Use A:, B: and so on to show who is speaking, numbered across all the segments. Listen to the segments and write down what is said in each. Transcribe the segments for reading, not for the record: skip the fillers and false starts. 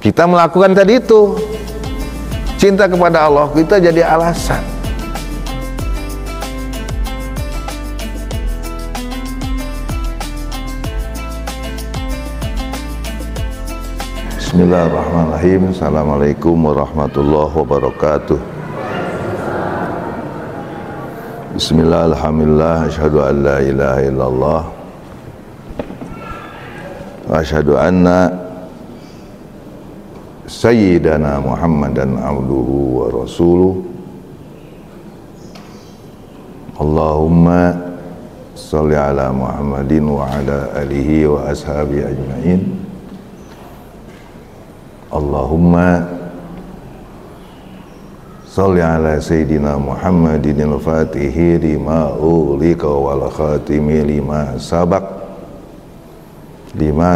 A: Kita melakukan tadi itu, cinta kepada Allah kita jadi alasan. Bismillahirrahmanirrahim. Assalamualaikum warahmatullahi wabarakatuh. Bismillah, alhamdulillah, asyhadu an la ilaha illallah wa asyhadu anna sayyidana Muhammadan abduhu wa rasuluh. Allahumma sholli ala Muhammadin wa ala alihi wa ashabihi ajma'in. Allahumma sholli ala sayyidina Muhammadin al-fatihi lima ulika wal khatimi lima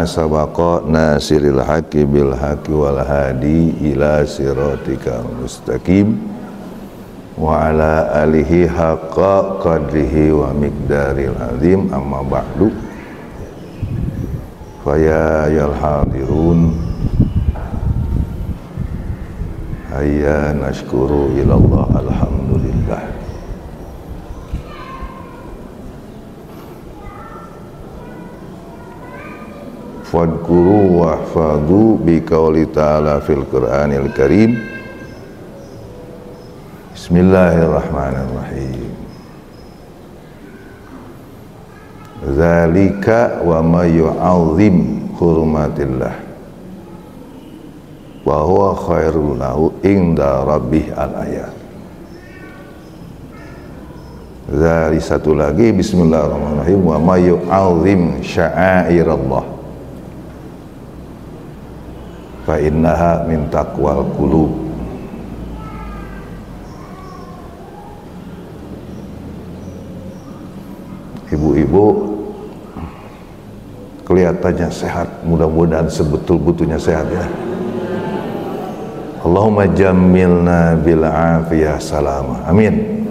A: sabaqa nasiril haqqi bil haqqi wal hadi ila siratikal mustaqim wa ala alihi haqqa qadrihi wa miqdaril azim. Amma ba'du, fa ya ayyuhal hadirun, hayya nashkuru ilallah, alhamdulillah. Fadkuru wahfadu biqauli ta'ala fil Qur'anil Karim. Bismillahirrahmanirrahim. Zalika wa ma yu'azzim hurumatillah wa huwa khairul lahu inda rabbih al-ayat. Dari satu lagi, bismillahirrahmanirrahim, wa ma yu'azzim sya'airallah fa innaha min taqwal qulub. Ibu-ibu kelihatannya sehat, mudah-mudahan sebetul-betulnya sehat ya. Allahumma jammilna bil afiyah salamah, amin.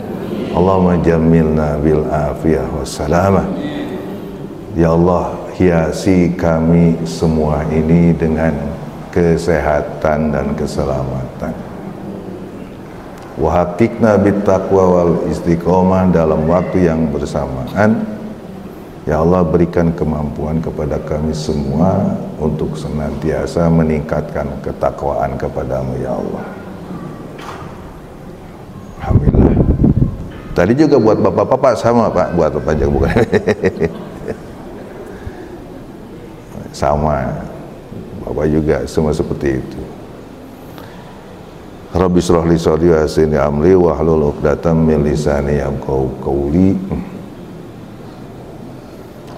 A: Allahumma jammilna bil afiyah wassalamah. Ya Allah, hiasi kami semua ini dengan kesehatan dan keselamatan. Wa haqiqna bit taqwa wal istiqomah dalam waktu yang bersamaan. Ya Allah, berikan kemampuan kepada kami semua untuk senantiasa meningkatkan ketakwaan kepadamu ya Allah. Alhamdulillah. Tadi juga buat bapak-bapak sama Pak, buat apa aja bukan? Sama, bapak juga semua seperti itu. Rabbi shrah li sadri wa yassir li amri wahlul 'uqdatam min lisani yafqahu qawli.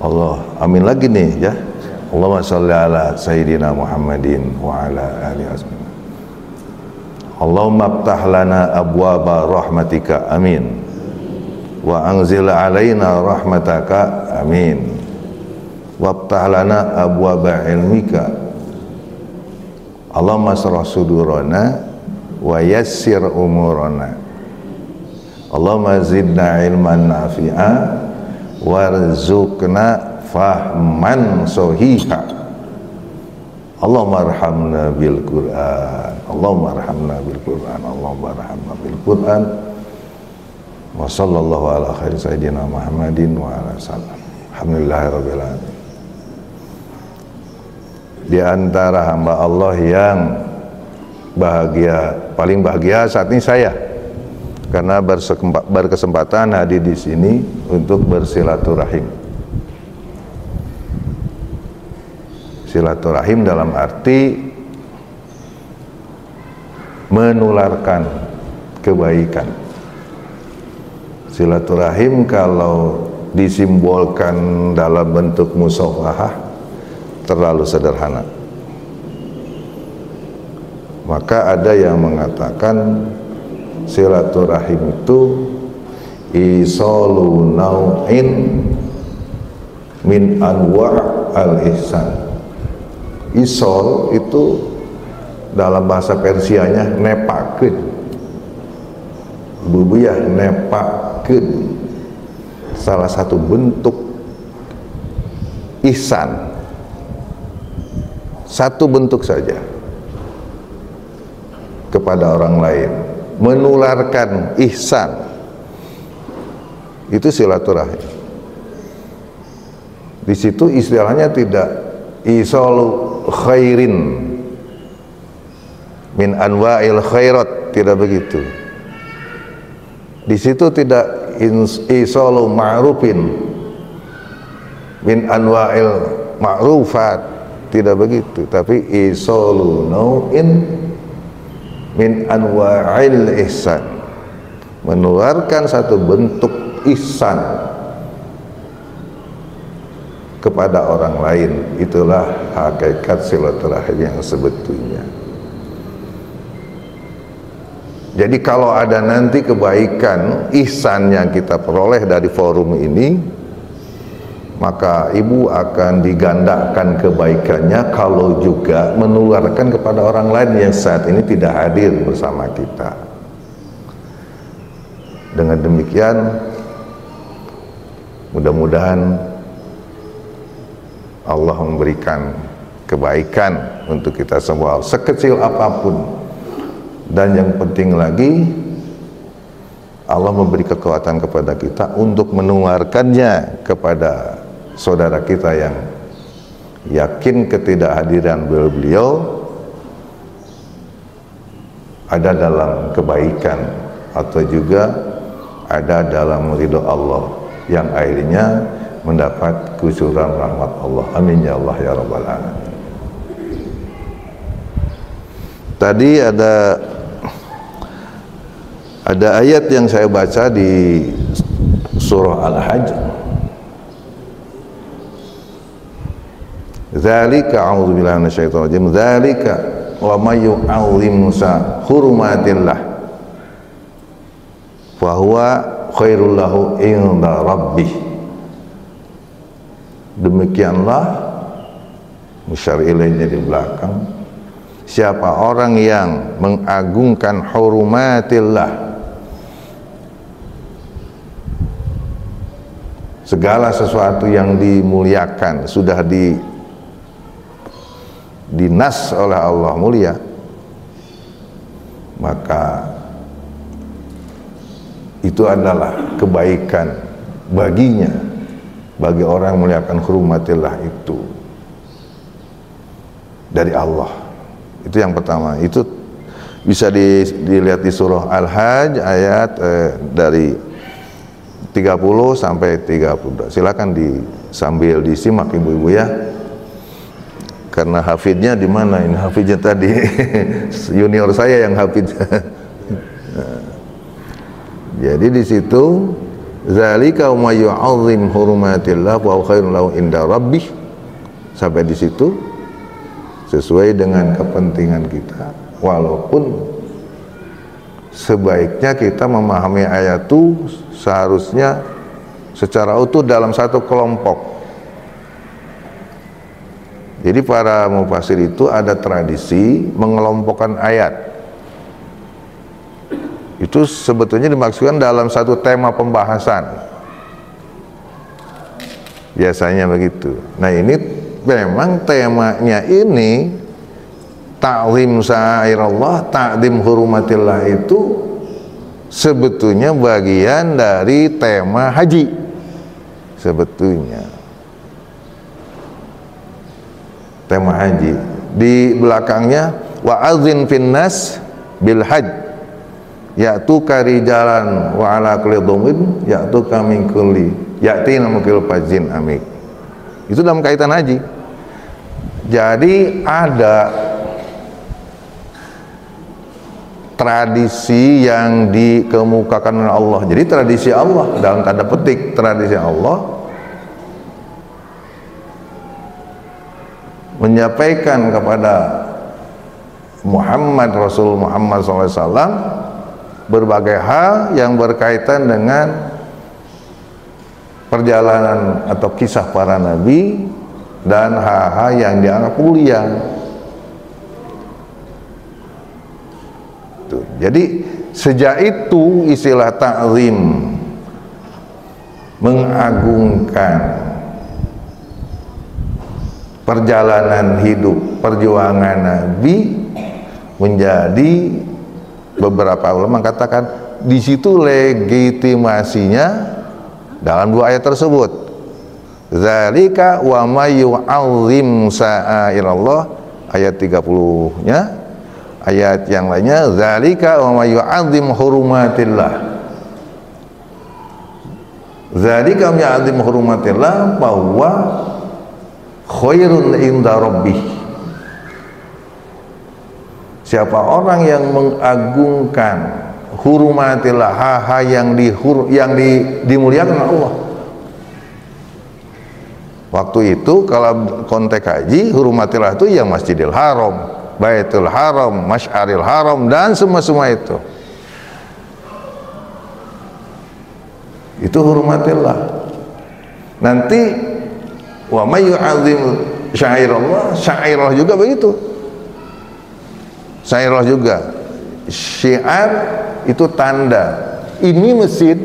A: Allah, amin lagi nih ya. Allahumma sholli ala sayyidina Muhammadin wa ala alihi wasallam. Allahumma aftah lana abwaba rahmatika, amin. Wa anzil alaina rahmataka, amin. Wa aftah lana abwaba ilmika. Allahumma shrah sudurana wa yassir umurana. Allahumma zidna ilman nafi'a warzuqna fahman sohiha. Allahumma arhamna bil Qur'an, Allahumma arhamna bil Qur'an, Allahumma arhamna bil Qur'an. Wa sallallahu ala khairi sayyidina Muhammadin wa ala sallam. Alhamdulillahirabbil alamin. Di antara hamba Allah yang bahagia, paling bahagia saat ini saya, karena berkesempatan hadir di sini untuk bersilaturahim. Silaturahim dalam arti menularkan kebaikan. Silaturahim kalau disimbolkan dalam bentuk musafahah terlalu sederhana. Maka ada yang mengatakan silaturahim itu isalu nau'in min anwa' al-ihsan. Isol itu dalam bahasa Persianya nepakeun. Bubuyah nepakeun. Salah satu bentuk ihsan. Satu bentuk saja. kepada orang lain, menularkan ihsan, itu silaturahim. Di situ istilahnya tidak isalu khairin min anwa'il khairat, tidak begitu. Di situ tidak isalu ma'rufin min anwa'il ma'rufat, tidak begitu, tapi isalu nau'in min anwa'il ihsan, menularkan satu bentuk ihsan kepada orang lain. Itulah hakikat silaturahim yang sebetulnya. Jadi kalau ada nanti kebaikan ihsan yang kita peroleh dari forum ini, maka ibu akan digandakan kebaikannya kalau juga menularkan kepada orang lain yang saat ini tidak hadir bersama kita. Dengan demikian, mudah-mudahan Allah memberikan kebaikan untuk kita semua, sekecil apapun. Dan yang penting lagi, Allah memberi kekuatan kepada kita untuk menularkannya kepada saudara kita yang yakin ketidakhadiran beliau ada dalam kebaikan atau juga ada dalam ridho Allah yang akhirnya mendapat kusyuran rahmat Allah. Amin ya Allah ya Rabbal Alamin. Tadi ada ayat yang saya baca di surah Al-Hajj. Dzalika, a'udzubillahi minasyaitonir rajim, dzalika wa may yu'azzim hurumatillah fa huwa khairul lahu inda rabbih. Demikianlah, musyar ilaihnya di belakang, siapa orang yang mengagungkan hurumatillah, segala sesuatu yang dimuliakan, sudah dinas oleh Allah mulia, maka itu adalah kebaikan baginya, bagi orang yang memuliakan hurumatillah itu dari Allah. Itu yang pertama. Itu bisa dilihat di surah Al-Hajj ayat dari 30 sampai 32. Silakan sambil disimak ibu-ibu ya. Karena hafidnya di mana ini? Hafidnya tadi junior saya yang hafid. Jadi di situ zalika wa yu'azzim hurumatillah wa khairun lahu inda rabbih, sampai di situ sesuai dengan kepentingan kita, walaupun sebaiknya kita memahami ayat itu seharusnya secara utuh dalam satu kelompok. Jadi para mufasir itu ada tradisi mengelompokkan ayat. Itu sebetulnya dimaksudkan dalam satu tema pembahasan. Biasanya begitu. Nah ini memang temanya ini ta'zim sa'airallah, ta'zim hurumatillah, itu sebetulnya bagian dari tema haji sebetulnya. Tema haji di belakangnya wa'adzin finnas bil hajj ya'tuka rijalan wa ala kulli dhamin ya'tuka min kulli ya'tina min kulli fajjin amik. Itu dalam kaitan haji. Jadi ada tradisi yang dikemukakan oleh Allah. Jadi tradisi Allah dalam tanda petik, tradisi Allah menyampaikan kepada Rasul Muhammad SAW berbagai hal yang berkaitan dengan perjalanan atau kisah para nabi dan hal-hal yang dianggap mulia. Jadi sejak itu istilah ta'zim, mengagungkan perjalanan hidup, perjuangan Nabi, menjadi beberapa ulama katakan di situ legitimasinya dalam dua ayat tersebut. Zalika wa may yu'azzim sa'airallah, ayat 30-nya. Ayat yang lainnya zalika wa may yu'azzim hurumatillah. Zalika wa may yu'azzim hurumatillah bahwa khairun inda rabbih. Siapa orang yang mengagungkan hurumatillah, hal yang dimuliakan Allah. Waktu itu kalau konteks haji, hurumatillah itu yang Masjidil Haram, Baitul Haram, Masy'aril Haram, dan semua itu. Itu hurumatillah. Nanti wa may yu'azzim syairallah, syairallah juga begitu. Syairallah juga. Syiar itu tanda. Ini masjid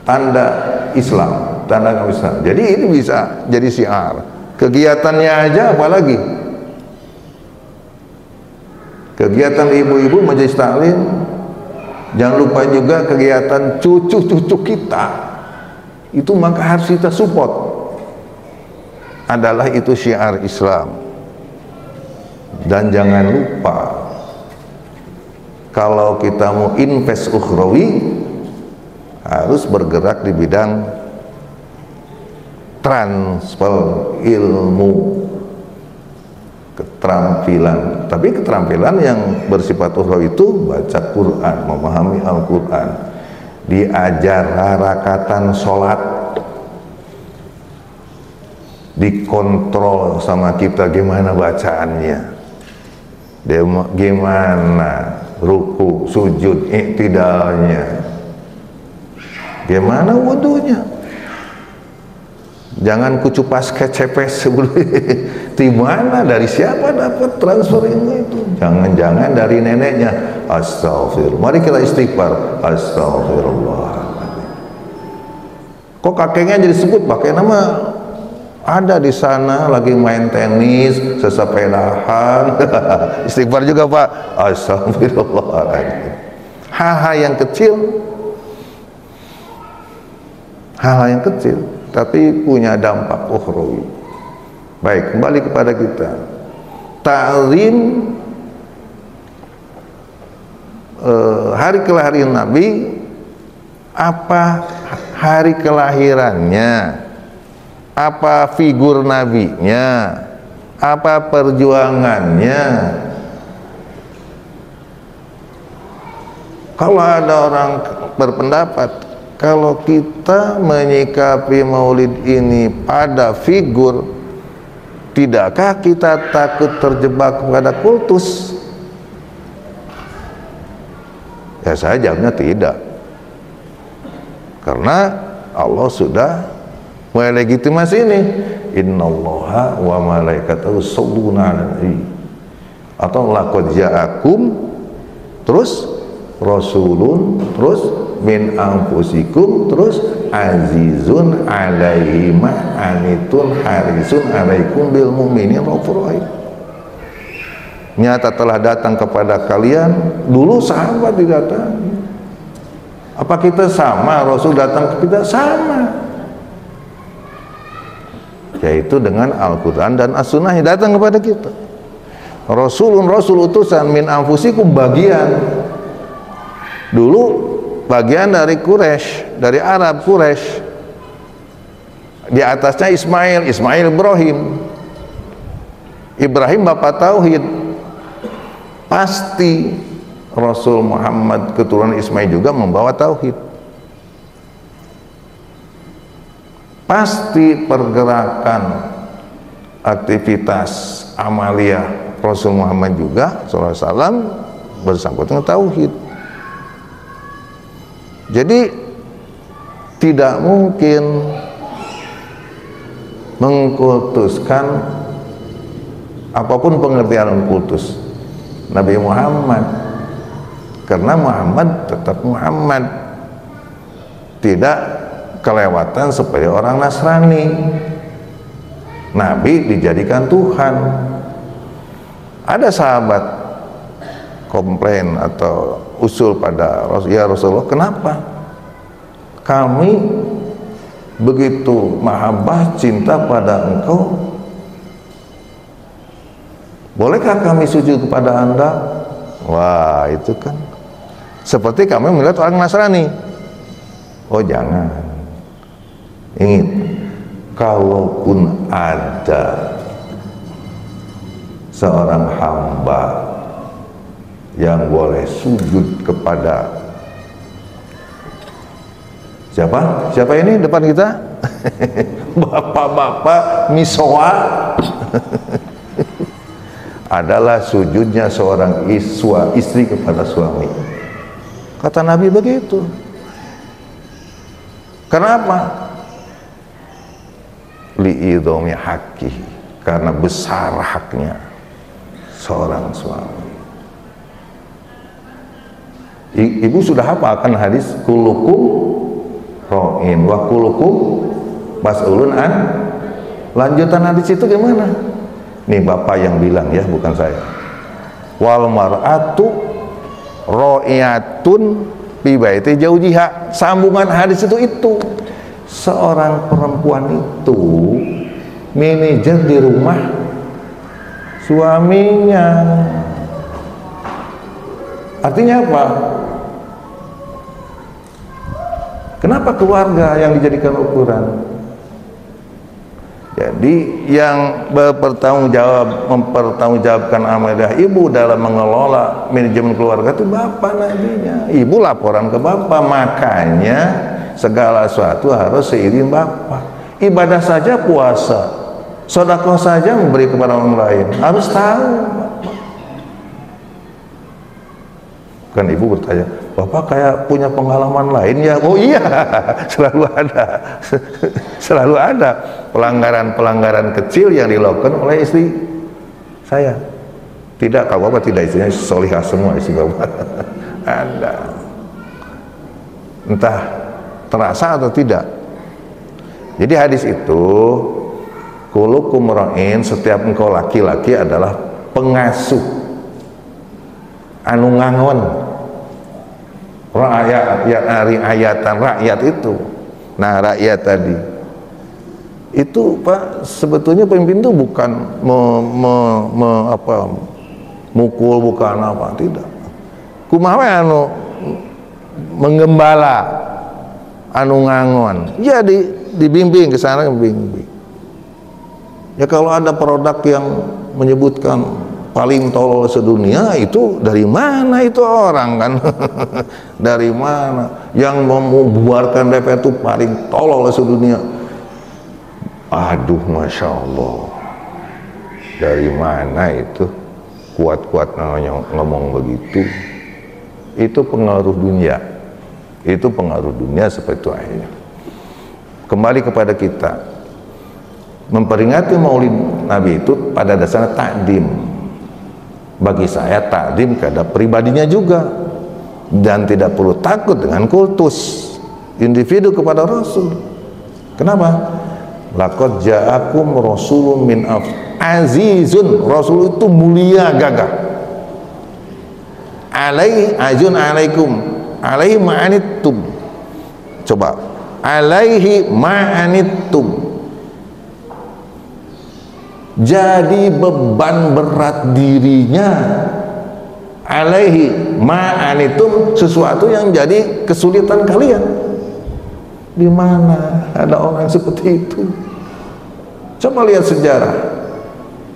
A: tanda Islam, tanda Islam. Jadi ini bisa jadi syiar. Kegiatannya aja apalagi. Kegiatan ibu-ibu majelis taklim. Jangan lupa juga kegiatan cucu-cucu kita. Itu maka harus kita support. Adalah itu syiar Islam. Dan jangan lupa, kalau kita mau invest ukhrawi, harus bergerak di bidang transfer ilmu, keterampilan. Tapi keterampilan yang bersifat ukhrawi itu baca Quran, memahami Al-Quran, diajar harakatan sholat, dikontrol sama kita gimana bacaannya, gimana ruku, sujud, iktidalnya, gimana wudunya. Jangan kucupas kecepes sebelum di mana, dari siapa dapat transfer ilmu itu? Jangan-jangan dari neneknya. Astagfirullah. Mari kita istighfar. Astagfirullah. Kok kakeknya jadi sebut pakai nama? Ada di sana lagi main tenis, sesepedahan. Istighfar juga Pak. Astagfirullahaladzim. Hal-hal yang kecil, hal-hal yang kecil, tapi punya dampak ukhrawi. Baik, kembali kepada kita. Ta'zim hari kelahiran Nabi. Apa hari kelahirannya? Apa figur nabinya, apa perjuangannya. Kalau ada orang berpendapat kalau kita menyikapi maulid ini pada figur, tidakkah kita takut terjebak pada kultus? Ya saya jawabnya tidak, karena Allah sudah melegitimasi ini. Innallaha wa malaikatahu yusholluna 'alan nabi, atau laqad ja'akum, terus rasulun, terus min anfusikum, terus azizun 'alaihi ma anitun harisun 'alaikum bil mu'minin raufur rahim. Nyata telah datang kepada kalian. Dulu sahabat didatangi. Apa kita sama? Rasul datang ke kita sama, yaitu dengan Al-Quran dan As-Sunnah yang datang kepada kita. Rasulun, Rasul utusan, min anfusikum bagian. Dulu bagian dari Quraisy, dari Arab Quraisy. Di atasnya Ismail Ibrahim. Ibrahim bapak tauhid. Pasti Rasul Muhammad keturunan Ismail juga membawa tauhid. Pasti pergerakan aktivitas amaliyah Rasul Muhammad juga SAW bersangkut dengan tauhid. Jadi tidak mungkin mengkultuskan apapun pengertian kultus Nabi Muhammad, karena Muhammad tetap Muhammad, tidak kelewatan seperti orang Nasrani. Nabi dijadikan Tuhan. Ada sahabat komplain atau usul pada ya Rasulullah, kenapa kami begitu mahabbah cinta pada engkau, bolehkah kami sujud kepada anda? Wah, itu kan seperti kami melihat orang Nasrani. Oh jangan, ingat, kalaupun ada seorang hamba yang boleh sujud kepada siapa ini depan kita? Bapak-bapak misoa. Adalah sujudnya seorang istri kepada suami. Kata Nabi begitu. Kenapa? Li'idhomi haqi, karena besar haknya seorang suami. Ibu sudah hafalkan hadis kulukum ro'in wa kulukum mas'ulun an. Lanjutan hadis itu gimana? Nih bapak yang bilang ya, bukan saya. Wal mar'atu ro'iyatun fi baiti jaujiha. Sambungan hadis itu seorang perempuan itu manajer di rumah suaminya. Artinya apa? Kenapa keluarga yang dijadikan ukuran? Jadi yang mempertanggungjawabkan amalah ibu dalam mengelola manajemen keluarga itu bapak nantinya. Ibu laporan ke bapak, makanya segala sesuatu harus seiring bapak. Ibadah saja, puasa, sedekah saja, memberi kepada orang lain, harus tahu bapak. Kan ibu bertanya, bapak kayak punya pengalaman lain ya? Oh iya, selalu ada. Selalu ada pelanggaran-pelanggaran kecil yang dilakukan oleh istri saya. Tidak, kalau bapak tidak, istrinya solihah semua istri bapak. Ada. Entah terasa atau tidak. Jadi hadis itu, kulukum ra'in, setiap engkau laki-laki adalah pengasuh, anu ngangon, rakyat itu. Nah, rakyat tadi itu Pak, sebetulnya pemimpin itu bukan mukul, bukan apa, tidak. Kumaha anu menggembala, anu ngangon, ya dibimbing ke sana, bimbing. Ya kalau ada produk yang menyebutkan paling tolol sedunia, itu dari mana itu orang kan? Dari mana yang membuarkan DPR itu paling tolol sedunia? Aduh, masya Allah, dari mana itu kuat-kuat namanya ngomong begitu? Itu pengaruh dunia, itu pengaruh dunia seperti itu akhirnya. Kembali kepada kita, memperingati Maulid Nabi itu pada dasarnya takdim. Bagi saya takdim kepada pribadinya juga, dan tidak perlu takut dengan kultus individu kepada Rasul. Kenapa? Laqad ja'akum rasulun min azizun, Rasul itu mulia gagah. Alaikum alaihi ma'anittum. Coba, alaihi ma'anittum. Jadi beban berat dirinya, alaihi ma'anitum, sesuatu yang jadi kesulitan kalian. Di mana ada orang seperti itu? Coba lihat sejarah,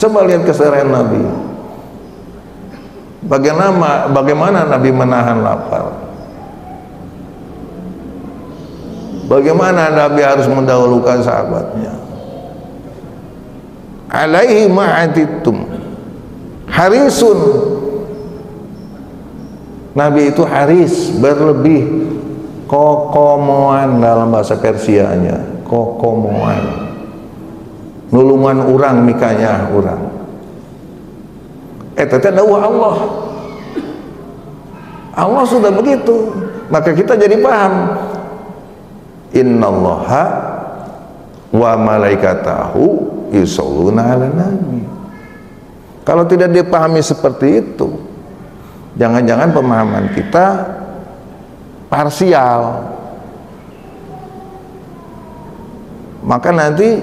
A: coba lihat keseharian Nabi. Bagaimana Nabi menahan lapar? Bagaimana Nabi harus mendahulukan sahabatnya? Alaihi ma'atitum harisun. Nabi itu haris, berlebih, kokomoan dalam bahasa Persianya, kokomoan, nulungan orang mikanya orang. Itu dakwah Allah. Allah sudah begitu, maka kita jadi paham. Innallaha wa malaikatahu yusholluna ala nabi. Kalau tidak dipahami seperti itu, Jangan-jangan pemahaman kita parsial. Maka nanti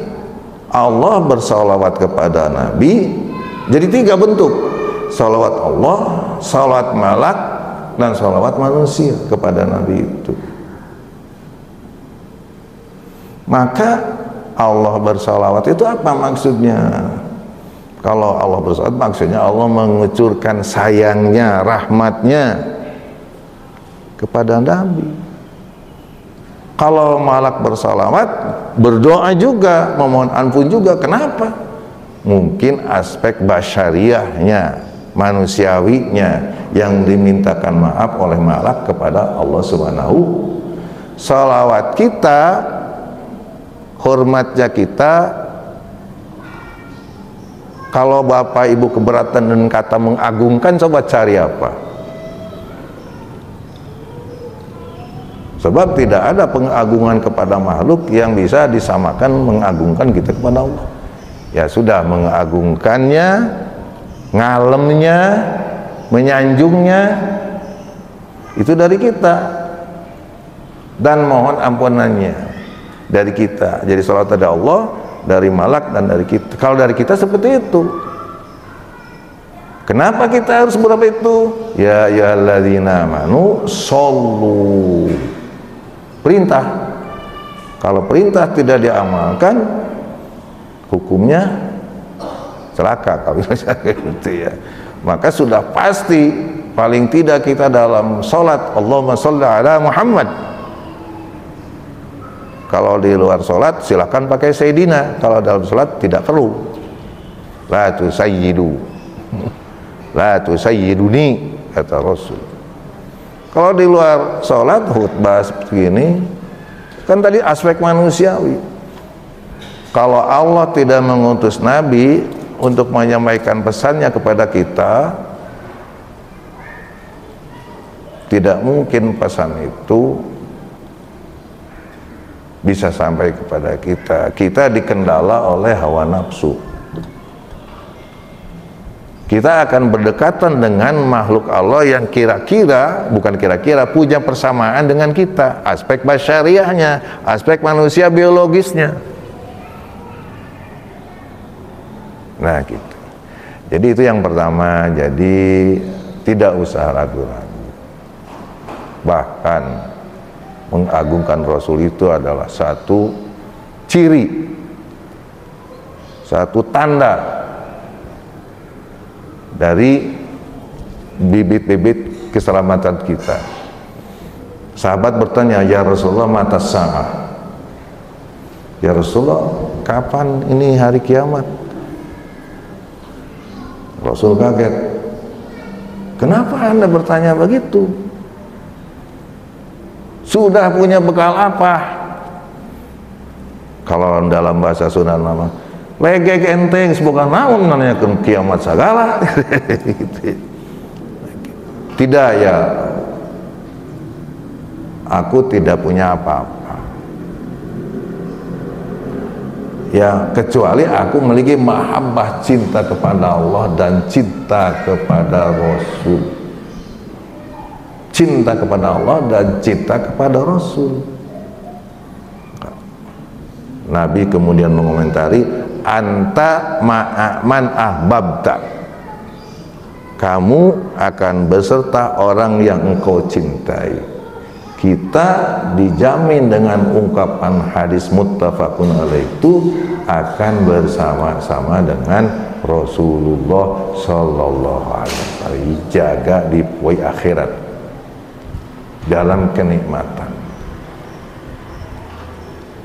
A: Allah bersalawat kepada Nabi jadi 3 bentuk: salawat Allah, salawat malak, dan salawat manusia kepada Nabi itu. Maka Allah bersalawat itu apa maksudnya? Kalau Allah bersalawat maksudnya Allah mengucurkan sayangnya, rahmatnya kepada Nabi. Kalau malak bersalawat, berdoa juga, memohon ampun juga. Kenapa? Mungkin aspek basyariahnya, manusiawinya, yang dimintakan maaf oleh malak kepada Allah Subhanahu. Salawat kita, hormatnya kita, kalau Bapak Ibu keberatan dan kata mengagungkan, coba cari apa? Sebab tidak ada pengagungan kepada makhluk yang bisa disamakan mengagungkan kita kepada Allah. Ya sudah, mengagungkannya, ngalemnya, menyanjungnya, itu dari kita, dan mohon ampunannya dari kita. Jadi salawat dari Allah, dari malak, dan dari kita. Kalau dari kita seperti itu. Kenapa kita harus berapa itu? Ya ayyuhalladzina amanu shollu. Perintah. Kalau perintah tidak diamalkan, hukumnya celaka, kalau misalnya gitu ya. Maka sudah pasti, paling tidak kita dalam sholat Allahumma sholli ala Muhammad. Kalau di luar sholat silakan pakai Sayyidina, kalau dalam sholat tidak perlu. La tusayyidu, la tusayyiduni, kata Rasul. Kalau di luar sholat, khutbah seperti ini, kan tadi aspek manusiawi. Kalau Allah tidak mengutus Nabi untuk menyampaikan pesannya kepada kita, tidak mungkin pesan itu bisa sampai kepada kita. Kita dikendala oleh hawa nafsu. Kita akan berdekatan dengan makhluk Allah yang kira-kira, bukan kira-kira, punya persamaan dengan kita. Aspek basyariahnya, aspek manusia biologisnya. Nah gitu. Jadi itu yang pertama. Jadi tidak usah ragu-ragu. Bahkan mengagungkan Rasul itu adalah satu ciri, satu tanda dari bibit-bibit keselamatan kita. Sahabat bertanya, ya Rasulullah, mata sa'ah? Ya Rasulullah, kapan ini hari kiamat? Rasul kaget. Kenapa Anda bertanya begitu? Sudah punya bekal apa? Kalau dalam bahasa Sunda nama, legek enteng, semoga naon nanyakeun kiamat sagala. Tidak, ya, aku tidak punya apa-apa. Ya, kecuali aku memiliki mahabbah, cinta kepada Allah dan cinta kepada Rasul. Cinta kepada Allah dan cinta kepada Rasul. Nabi kemudian mengomentari, anta ma'aman ahbabta, kamu akan beserta orang yang engkau cintai. Kita dijamin dengan ungkapan hadis muttafaqun alaih itu akan bersama-sama dengan Rasulullah Sallallahu Alaihi Wasallam, jaga di poin akhirat dalam kenikmatan.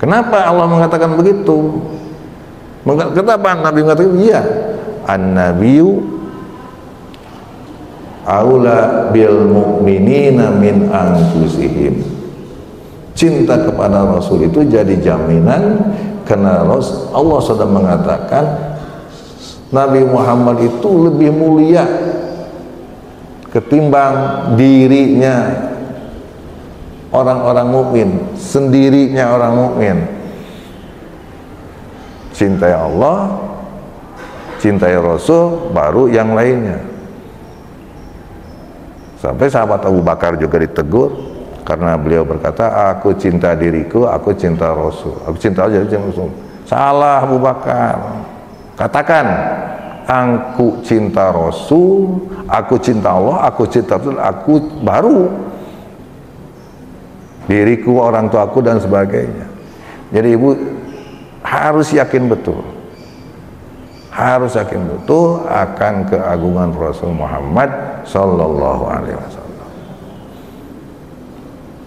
A: Kenapa Allah mengatakan begitu? Kenapa Nabi mengatakan? Iya, an-nabiyyu aula bil mu'minina min anfusihim. Cinta kepada Rasul itu jadi jaminan, karena Allah sudah mengatakan Nabi Muhammad itu lebih mulia ketimbang dirinya orang-orang mukmin, sendirinya orang mukmin. Cintai Allah, cintai Rasul, baru yang lainnya. Sampai sahabat Abu Bakar juga ditegur karena beliau berkata, aku cinta diriku, aku cinta Rasul, aku cinta aja Rasul. Salah Abu Bakar. Katakan, aku cinta Rasul, aku cinta Allah, aku cinta Rasul, aku baru diriku, orang tuaku dan sebagainya. Jadi ibu harus yakin betul, akan keagungan Rasul Muhammad Sallallahu Alaihi Wasallam.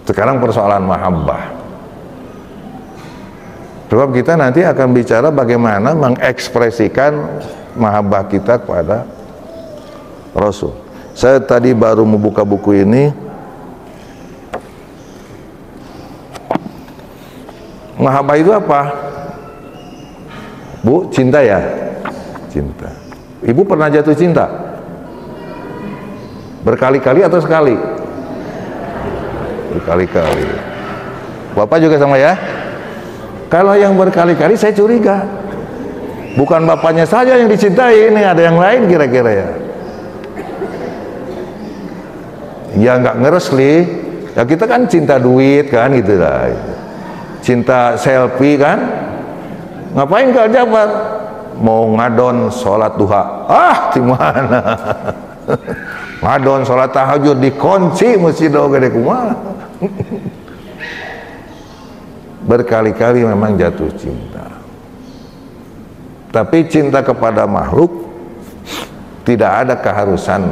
A: Sekarang persoalan mahabbah. Sebab kita nanti akan bicara bagaimana mengekspresikan mahabbah kita kepada Rasul. Saya tadi baru membuka buku ini. Mahabbah itu apa? Bu, cinta ya? Cinta. Ibu pernah jatuh cinta? Berkali-kali atau sekali? Berkali-kali. Bapak juga sama ya? Kalau yang berkali-kali saya curiga. Bukan bapaknya saja yang dicintai, ini ada yang lain kira-kira ya? Ya nggak ngeresli. Ya kita kan cinta duit kan gitu lah. Cinta selfie kan? Ngapain ke Aljabar? Mau ngadon sholat duha. Ah, di mana? Ngadon sholat tahajud dikunci masjid gede kumaha. Berkali-kali memang jatuh cinta. Tapi cinta kepada makhluk tidak ada keharusan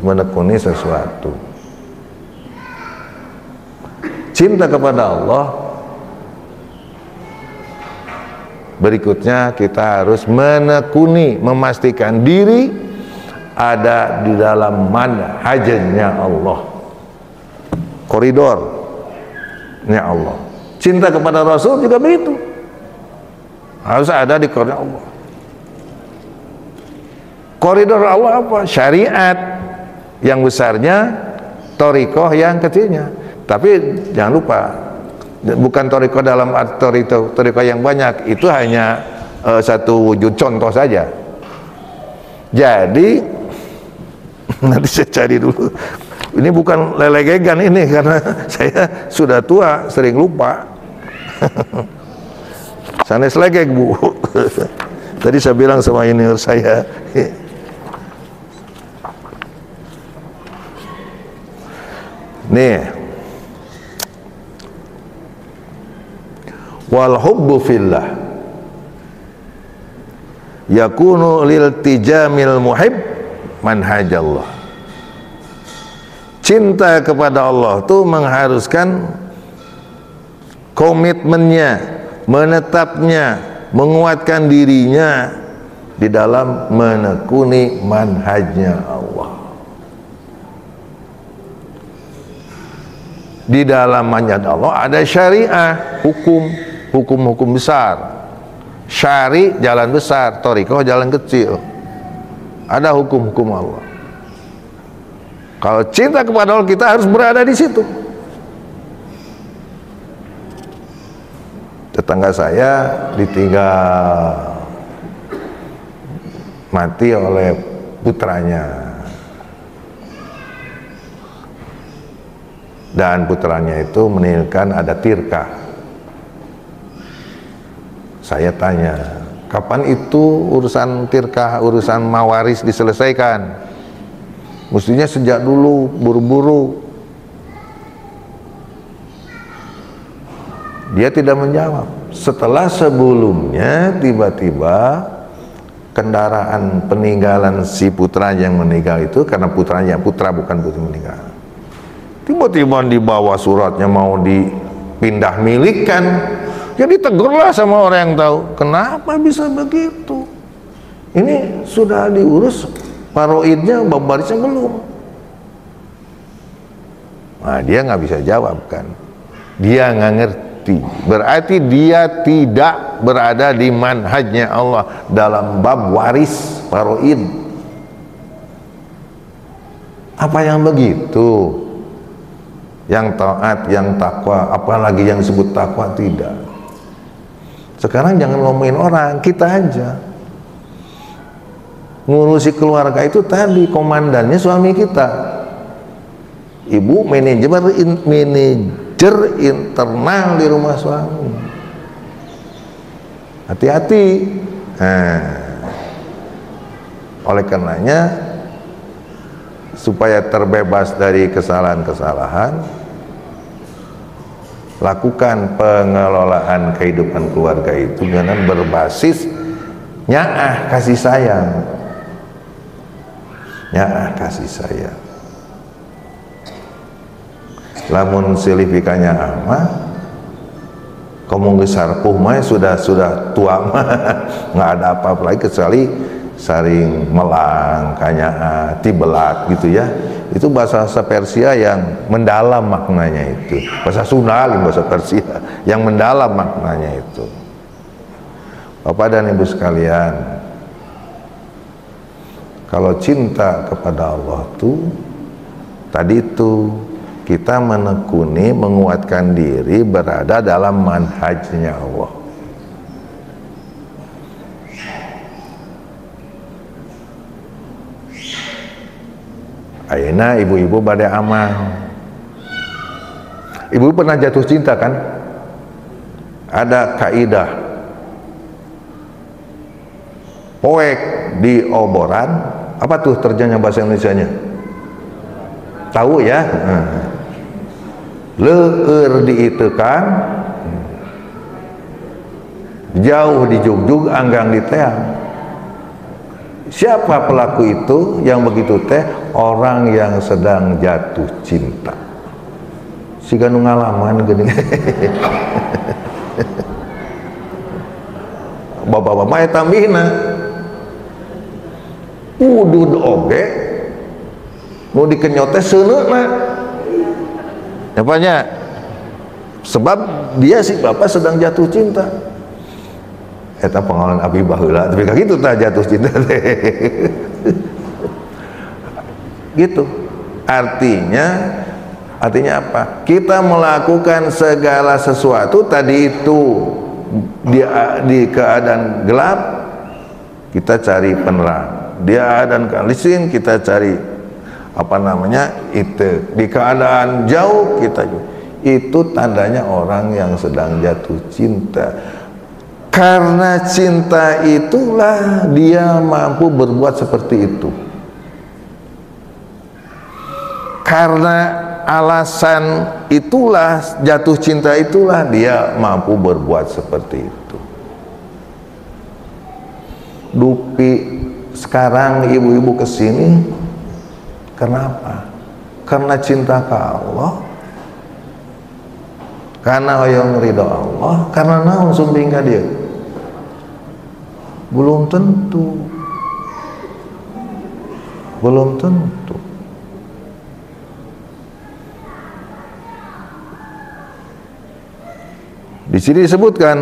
A: menekuni sesuatu. Cinta kepada Allah, berikutnya kita harus menekuni, memastikan diri ada di dalam manhajnya Allah, koridornya Allah. Cinta kepada Rasul juga begitu, harus ada di koridor Allah. Koridor Allah apa? Syariat yang besarnya, thariqah yang kecilnya. Tapi jangan lupa, bukan thariqah dalam arti thariqah yang banyak, itu hanya satu wujud contoh saja. Jadi nanti saya cari dulu. Ini bukan lelegegan ini, karena saya sudah tua, sering lupa. Sanes legeg bu. Tadi saya bilang sama ini saya. Nih, wal hubbu fillah yakunu lil tijamil muhib manhajallah. Cinta kepada Allah itu mengharuskan komitmennya, menetapnya, menguatkan dirinya di dalam menekuni manhajnya Allah. Di dalam manhaj Allah ada syariah, hukum besar. Syari jalan besar, thariqah jalan kecil. Ada hukum-hukum Allah. Kalau cinta kepada Allah, kita harus berada di situ. Tetangga saya ditinggal mati oleh putranya, dan putranya itu meninggalkan ada tirkah. Saya tanya, kapan itu urusan tirkah, urusan mawaris diselesaikan? Mestinya sejak dulu, buru-buru. Dia tidak menjawab. Setelah sebelumnya tiba-tiba kendaraan peninggalan si putra yang meninggal itu, karena putranya, putra bukan putri meninggal, tiba-tiba dibawa suratnya mau dipindah milikkan. Jadi tegurlah sama orang yang tahu, kenapa bisa begitu? Ini sudah diurus paroidnya, babarisnya belum. Nah, dia nggak bisa jawab kan, dia nggak ngerti. Berarti dia tidak berada di manhajnya Allah dalam bab waris paroid. Apa yang begitu? Yang taat, yang takwa, apalagi yang disebut takwa, tidak. Sekarang jangan ngomongin orang, kita aja. Ngurusi keluarga itu tadi komandannya suami kita. Ibu manajer internal di rumah suami. Hati-hati. Oleh karenanya, supaya terbebas dari kesalahan-kesalahan, lakukan pengelolaan kehidupan keluarga itu dengan berbasis nyaah kasih sayang. Nyaah kasih sayang. Lamun silihpikannya mah kamu sarpuh mah sudah tua mah nggak ada apa-apa lagi kecuali saring melang kanya tibelat gitu ya. Itu bahasa Persia yang mendalam maknanya itu. Bahasa Sunda bahasa Persia yang mendalam maknanya itu. Bapak dan Ibu sekalian, kalau cinta kepada Allah tuh tadi itu kita menekuni, menguatkan diri berada dalam manhajnya Allah. Ayeuna ibu-ibu bade amal. Ibu pernah jatuh cinta kan? Ada kaidah poek di oboran, apa tuh terjemahnya bahasa Indonesianya? Tahu ya? Leur diitekan, jauh dijugjug, anggang diteang. Siapa pelaku itu yang begitu teh? Orang yang sedang jatuh cinta. Siga nu ngalaman geuning. Bapak-bapak eta tambihna. Udud oge nu dikenyote seuneuna. Apanya? Sebab dia si bapak sedang jatuh cinta. Eta pengalaman abi baheula, tapi kagitu tah jatuh cinta teh. Gitu. Artinya apa? Kita melakukan segala sesuatu tadi itu di keadaan gelap kita cari penerang. Dia dan kalisin kita cari apa namanya itu di keadaan jauh kita itu tandanya orang yang sedang jatuh cinta. Karena cinta itulah dia mampu berbuat seperti itu. Karena alasan itulah jatuh cinta itulah dia mampu berbuat seperti itu. Dupi sekarang ibu-ibu kesini kenapa? Karena cinta ke Allah, karena hoyong ridho Allah, karena naon sumping ka dia? Belum tentu. Belum tentu. Di sini disebutkan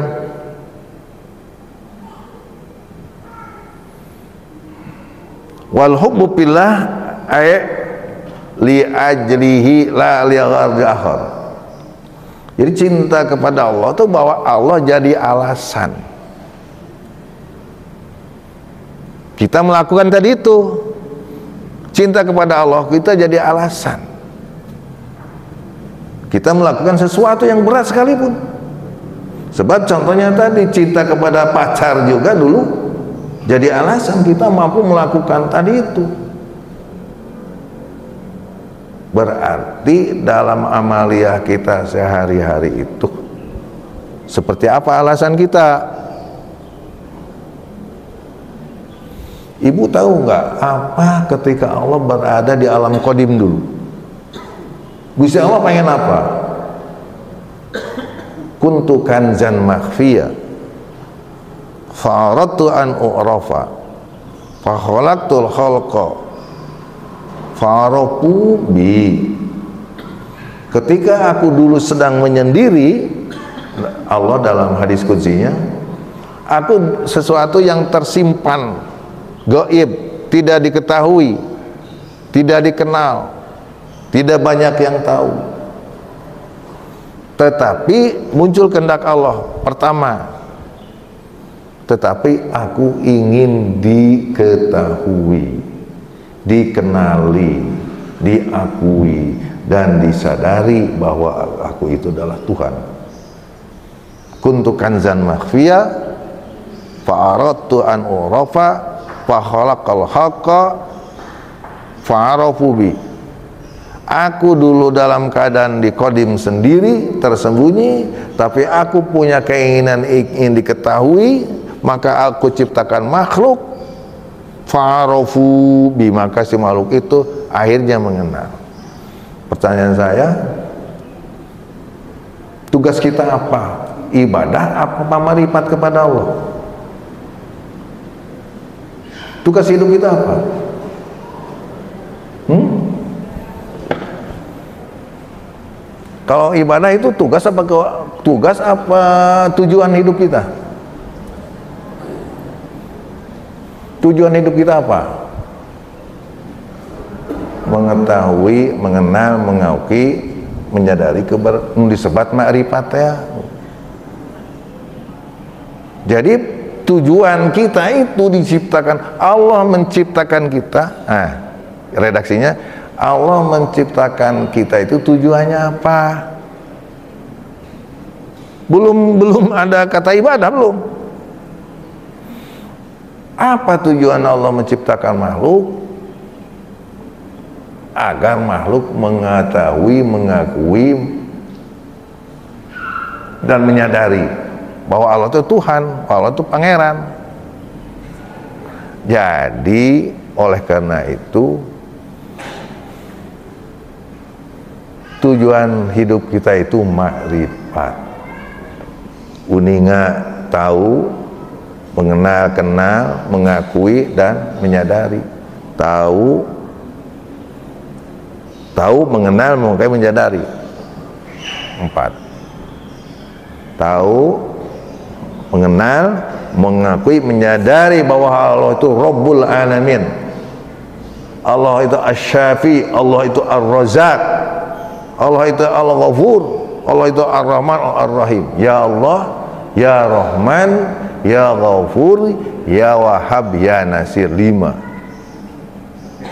A: wal hubbu fillah ay li ajlihi la li ghardi akhar. Jadi cinta kepada Allah itu bahwa Allah jadi alasan kita melakukan tadi itu. Cinta kepada Allah kita jadi alasan kita melakukan sesuatu yang berat sekalipun. Sebab contohnya tadi cinta kepada pacar juga dulu jadi alasan kita mampu melakukan tadi itu. Berarti dalam amaliyah kita sehari-hari itu seperti apa alasan kita? Ibu tahu nggak apa ketika Allah berada di alam qadim dulu? Gusti Allah pengen apa? Kuntu kanzan makhfiya fa'aradtu an u'rafa fa khalaqtul khalqa fa'arafu bi. Ketika aku dulu sedang menyendiri, Allah dalam hadis qudsinya, aku sesuatu yang tersimpan, gaib, tidak diketahui, tidak dikenal, tidak banyak yang tahu. Tetapi muncul kehendak Allah pertama, tetapi aku ingin diketahui, dikenali, diakui, dan disadari bahwa aku itu adalah Tuhan. Kuntu kanzan makhfiya fa'aradtu an urafa fa khalaqal haqqa fa'arafu bi. Aku dulu dalam keadaan dikodim sendiri, tersembunyi, tapi aku punya keinginan ingin diketahui, maka aku ciptakan makhluk, fa'arafu bi, maka si makhluk itu akhirnya mengenal. Pertanyaan saya, tugas kita apa? Ibadah apa makrifat kepada Allah? Tugas hidup kita apa? Kalau ibadah itu tugas apa tujuan hidup kita? Tujuan hidup kita apa? Mengetahui, mengenal, mengauki, menyadari disebat makrifat ya. Jadi tujuan kita itu diciptakan, Allah menciptakan kita. Nah, redaksinya Allah menciptakan kita itu tujuannya apa? Belum ada kata ibadah, belum. Apa tujuan Allah menciptakan makhluk? Agar makhluk mengetahui, mengakui dan menyadari bahwa Allah itu Tuhan, Allah itu pangeran. Jadi oleh karena itu tujuan hidup kita itu makrifat. Uninga tahu, mengenal, kenal, mengakui dan menyadari. Tahu, mengenal, mengakui, menyadari. 4. Tahu, mengenal, mengakui, menyadari bahwa Allah itu Rabbul Alamin. Allah itu Asy-Syafi, Allah itu Ar-Razzaq, Allah itu Al-Ghafur, Allah itu Ar-Rahman, Ar-Rahim. Ya Allah, Ya Rahman, Ya Ghafur, Ya Wahhab, Ya Nasir. 5.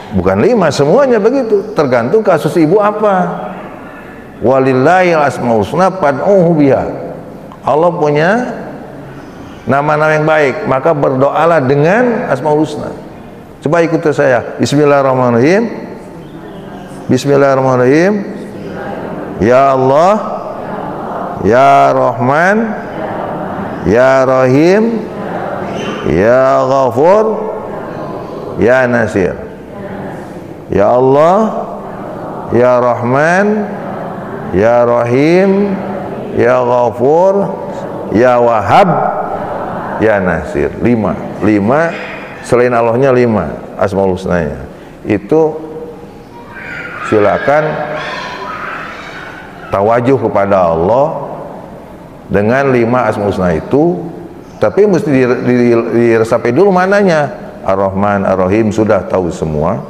A: Bukan 5, semuanya begitu. Tergantung kasus ibu apa. Walillahil asmaul husna fad'uhu biha. Allah punya nama-nama yang baik, maka berdoalah dengan asmaul husna. Coba ikuti saya. Bismillahirrahmanirrahim. Bismillahirrahmanirrahim. Ya Allah, Ya Rahman, Ya Rahim, Ya Ghafur, Ya Nasir. Ya Allah, Ya Rahman, Ya Rahim, Ya Ghafur, Ya Wahhab, Ya Nasir. 5. Selain Allahnya 5 asmaul husnanya. Itu silakan tawajuh kepada Allah dengan 5 asmaul husna itu, tapi mesti diresapi dulu mananya. Ar-Rahman, Ar-Rahim sudah tahu semua.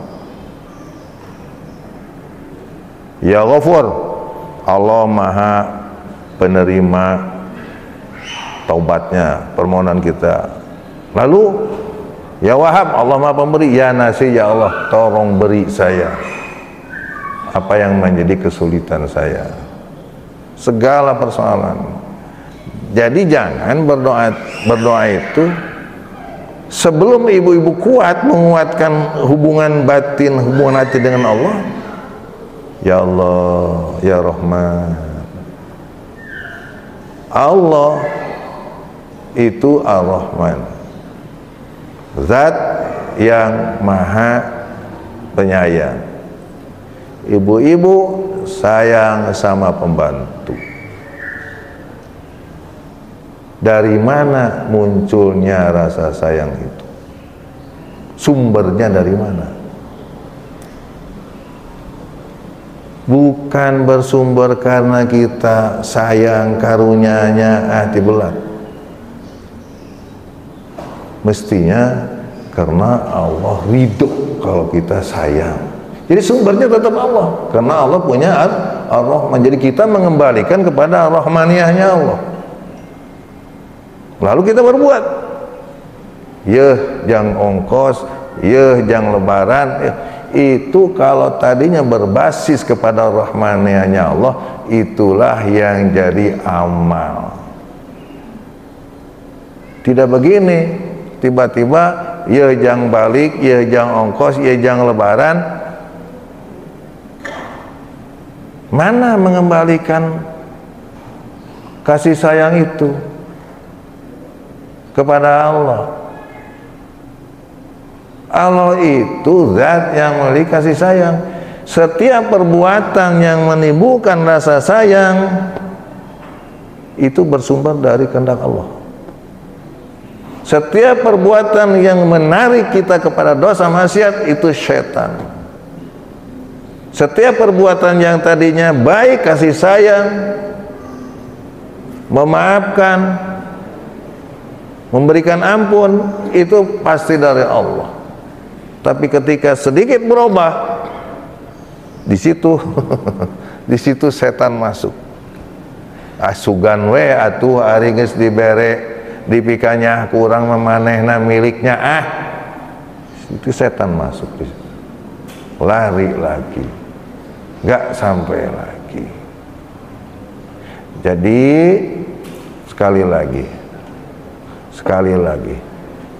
A: Ya Ghafur, Allah Maha penerima taubatnya, permohonan kita. Lalu Ya Wahhab, Allah Maha pemberi. Ya Nasir, ya Allah tolong beri saya apa yang menjadi kesulitan saya, segala persoalan. Jadi jangan berdoa itu sebelum ibu-ibu kuat menguatkan hubungan batin, hubungan hati dengan Allah. Ya Allah, Ya Rahman. Allah itu Ar-Rahman, Zat yang Maha Penyayang. Ibu-ibu sayang sama pembantu. Dari mana munculnya rasa sayang itu? Sumbernya dari mana? Bukan bersumber karena kita sayang karunia-Nya hati belat. Mestinya karena Allah ridho kalau kita sayang. Jadi sumbernya tetap Allah, karena Allah punya Ar-Rahman. Jadi kita mengembalikan kepada Ar-Rahmaniyahnya Allah. Lalu kita berbuat. Yeh jang ongkos, yeh jang lebaran, itu kalau tadinya berbasis kepada rahmaniyahnya Allah, itulah yang jadi amal. Tidak begini tiba-tiba ya jang balik, ya jang ongkos, ya jang lebaran. Mana mengembalikan kasih sayang itu kepada Allah? Allah itu zat yang memiliki kasih sayang. Setiap perbuatan yang menimbulkan rasa sayang itu bersumber dari kehendak Allah. Setiap perbuatan yang menarik kita kepada dosa maksiat itu syaitan. Setiap perbuatan yang tadinya baik, kasih sayang, memaafkan, memberikan ampun, itu pasti dari Allah. Tapi ketika sedikit berubah, di situ di situ setan masuk. Asugan we atuh ari geus dibere dipikanya kurang memanehna miliknya itu setan masuk di situ. Lari lagi, nggak sampai lagi. Jadi sekali lagi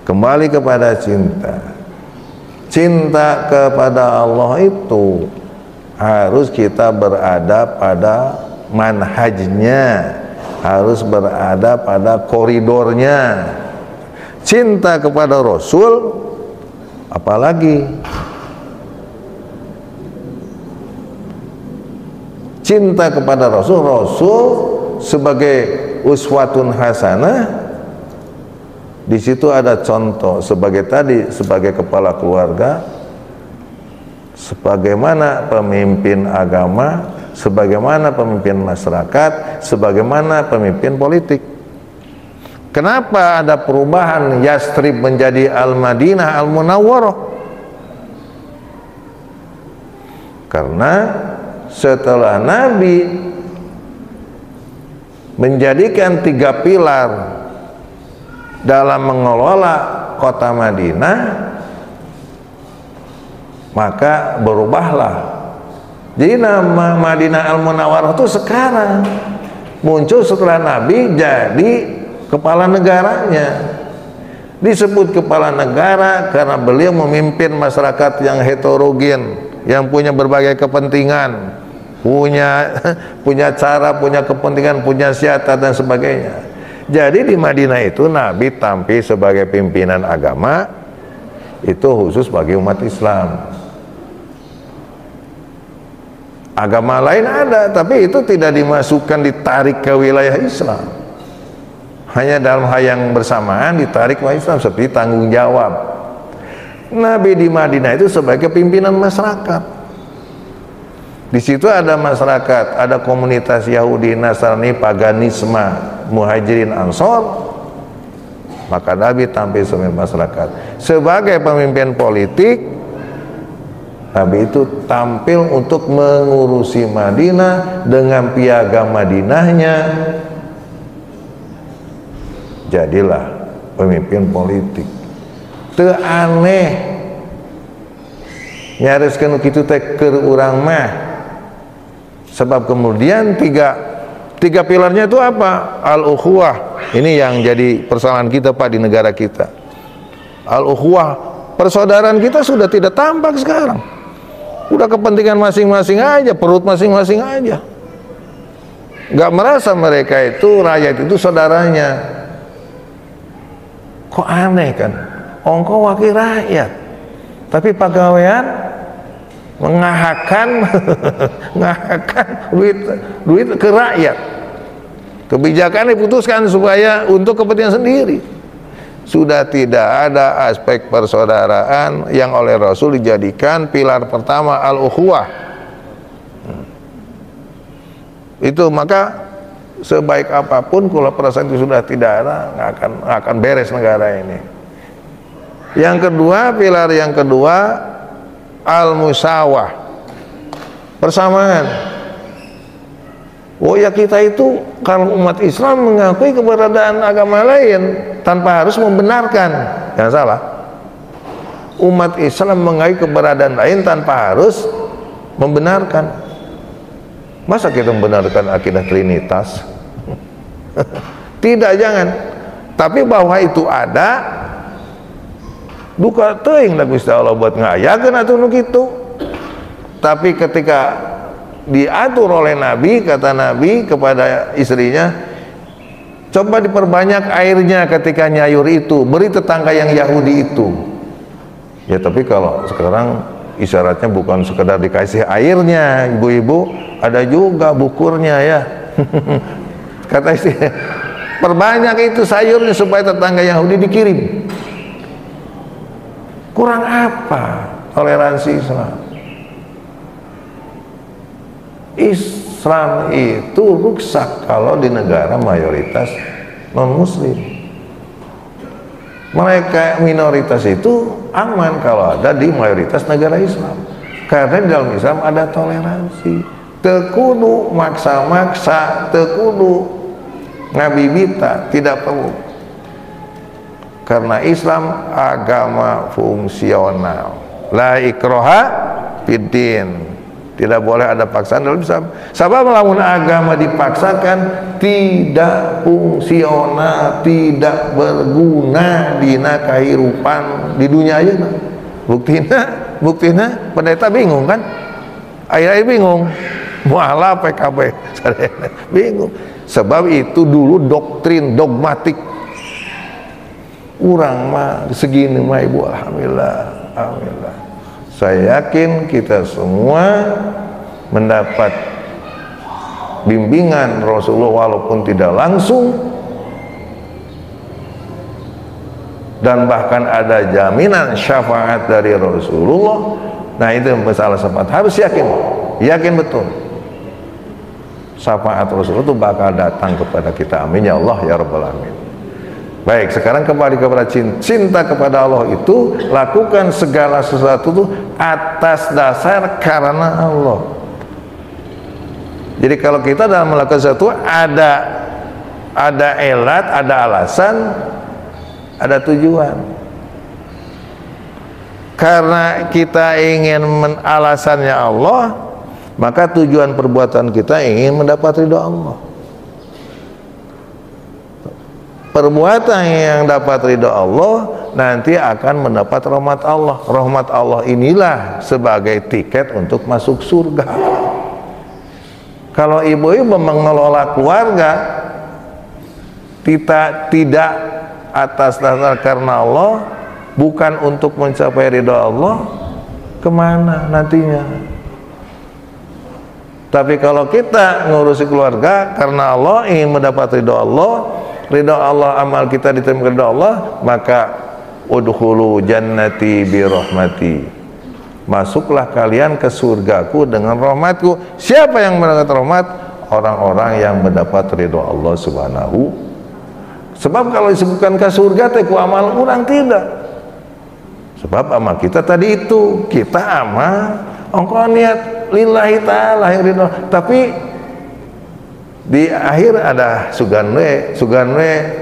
A: kembali kepada cinta kepada Allah itu harus kita berada pada manhajnya, harus berada pada koridornya. Cinta kepada Rasul apalagi, cinta kepada Rasul sebagai uswatun hasanah. Di situ ada contoh sebagai kepala keluarga, sebagaimana pemimpin agama, sebagaimana pemimpin masyarakat, sebagaimana pemimpin politik. Kenapa ada perubahan Yastrib menjadi Al-Madinah Al-Munawwarah? Karena setelah Nabi menjadikan 3 pilar dalam mengelola kota Madinah, maka berubahlah. Jadi nama Madinah Al-Munawwarah itu sekarang muncul setelah Nabi jadi kepala negaranya. Disebut kepala negara karena beliau memimpin masyarakat yang heterogen, yang punya berbagai kepentingan, punya cara, punya kepentingan, punya syiatat dan sebagainya. Jadi di Madinah itu Nabi tampil sebagai pimpinan agama, itu khusus bagi umat Islam. Agama lain ada, tapi itu tidak dimasukkan, ditarik ke wilayah Islam. Hanya dalam hal yang bersamaan ditarik ke Islam, seperti tanggung jawab. Nabi di Madinah itu sebagai pimpinan masyarakat. Di situ ada masyarakat, ada komunitas Yahudi, Nasrani, paganisme, Muhajirin, Ansor. Maka Nabi tampil sebagai masyarakat. Sebagai pemimpin politik, Nabi itu tampil untuk mengurusi Madinah dengan piagam Madinahnya. Jadilah pemimpin politik. Teu aneh nyariskeun kitu teh keur urang mah. Sebab kemudian tiga pilarnya itu apa? Al-ukhuwah. Ini yang jadi persoalan kita Pak di negara kita. Al-ukhuwah, persaudaraan kita sudah tidak tampak sekarang. Udah kepentingan masing-masing aja, perut masing-masing aja. Gak merasa mereka itu, rakyat itu saudaranya. Kok aneh kan? Ongko wakil rakyat, tapi pegawaian mengahakan duit ke rakyat. Kebijakan diputuskan supaya untuk kepentingan sendiri. Sudah tidak ada aspek persaudaraan yang oleh Rasul dijadikan pilar pertama, al-ukhuwah. Itu maka sebaik apapun kalau perasaan itu sudah tidak ada, nggak akan beres negara ini. Yang kedua, pilar yang kedua, al-musawah, persamaan. Oh ya, kita itu kalau umat Islam mengakui keberadaan agama lain tanpa harus membenarkan, jangan salah. umat Islam mengakui keberadaan lain tanpa harus membenarkan. Masa kita membenarkan akidah Trinitas? Tidak, jangan. Tapi bahwa itu ada, duka teuing da Gusti Allah buat ngayakeun atuh nu kitu. Tapi ketika diatur oleh Nabi, kata Nabi kepada istrinya, coba diperbanyak airnya ketika nyayur itu, beri tetangga yang Yahudi itu. Ya tapi kalau sekarang isyaratnya bukan sekedar dikasih airnya, ibu-ibu, ada juga bukurnya ya. Kata istri, perbanyak itu sayurnya supaya tetangga Yahudi dikirim. Kurang apa toleransi Islam? Islam itu rusak kalau di negara mayoritas non-muslim. Mereka minoritas itu aman kalau ada di mayoritas negara Islam, karena di dalam Islam ada toleransi. Tekudu maksa-maksa, tekudu ngabibita, tidak perlu. Karena Islam agama fungsional, la ikraha fiddin, tidak boleh ada paksaan dalam Islam. Sebab melamun agama dipaksakan tidak fungsional, tidak berguna dina kehidupan di dunia aja. Buktina pendeta bingung kan? Akhirnya bingung, mualah PKB bingung. Sebab itu dulu doktrin dogmatik. Urang mah segini mah ibu, alhamdulillah, alhamdulillah. Saya yakin kita semua mendapat bimbingan Rasulullah walaupun tidak langsung, dan bahkan ada jaminan syafaat dari Rasulullah. Nah itu masalah syafaat, harus yakin betul syafaat Rasulullah itu bakal datang kepada kita. Amin ya Allah ya Rabbal Alamin. Baik, sekarang kembali kepada cinta kepada Allah itu, lakukan segala sesuatu itu atas dasar karena Allah. Jadi kalau kita dalam melakukan sesuatu ada elat, ada alasan, ada tujuan. Karena kita ingin alasannya Allah, maka tujuan perbuatan kita ingin mendapat ridha Allah. Perbuatan yang dapat ridha Allah nanti akan mendapat rahmat Allah. Rahmat Allah inilah sebagai tiket untuk masuk surga. Kalau ibu-ibu mengelola keluarga tidak atas dasar karena Allah, bukan untuk mencapai ridha Allah, kemana nantinya? Tapi kalau kita ngurusi keluarga karena Allah, ingin mendapat ridha Allah, amal kita diterima ridha Allah, maka udkhulu jannati bi rahmati, masuklah kalian ke surgaku dengan rahmatku. Siapa yang mendapat rahmat? Orang-orang yang mendapat ridha Allah subhanahu. Sebab kalau disebutkan ke surga teh ku amal orang tidak. Sebab amal kita tadi itu, kita amal engkau niat lillahi ta'ala yang ridha, tapi di akhir ada sugan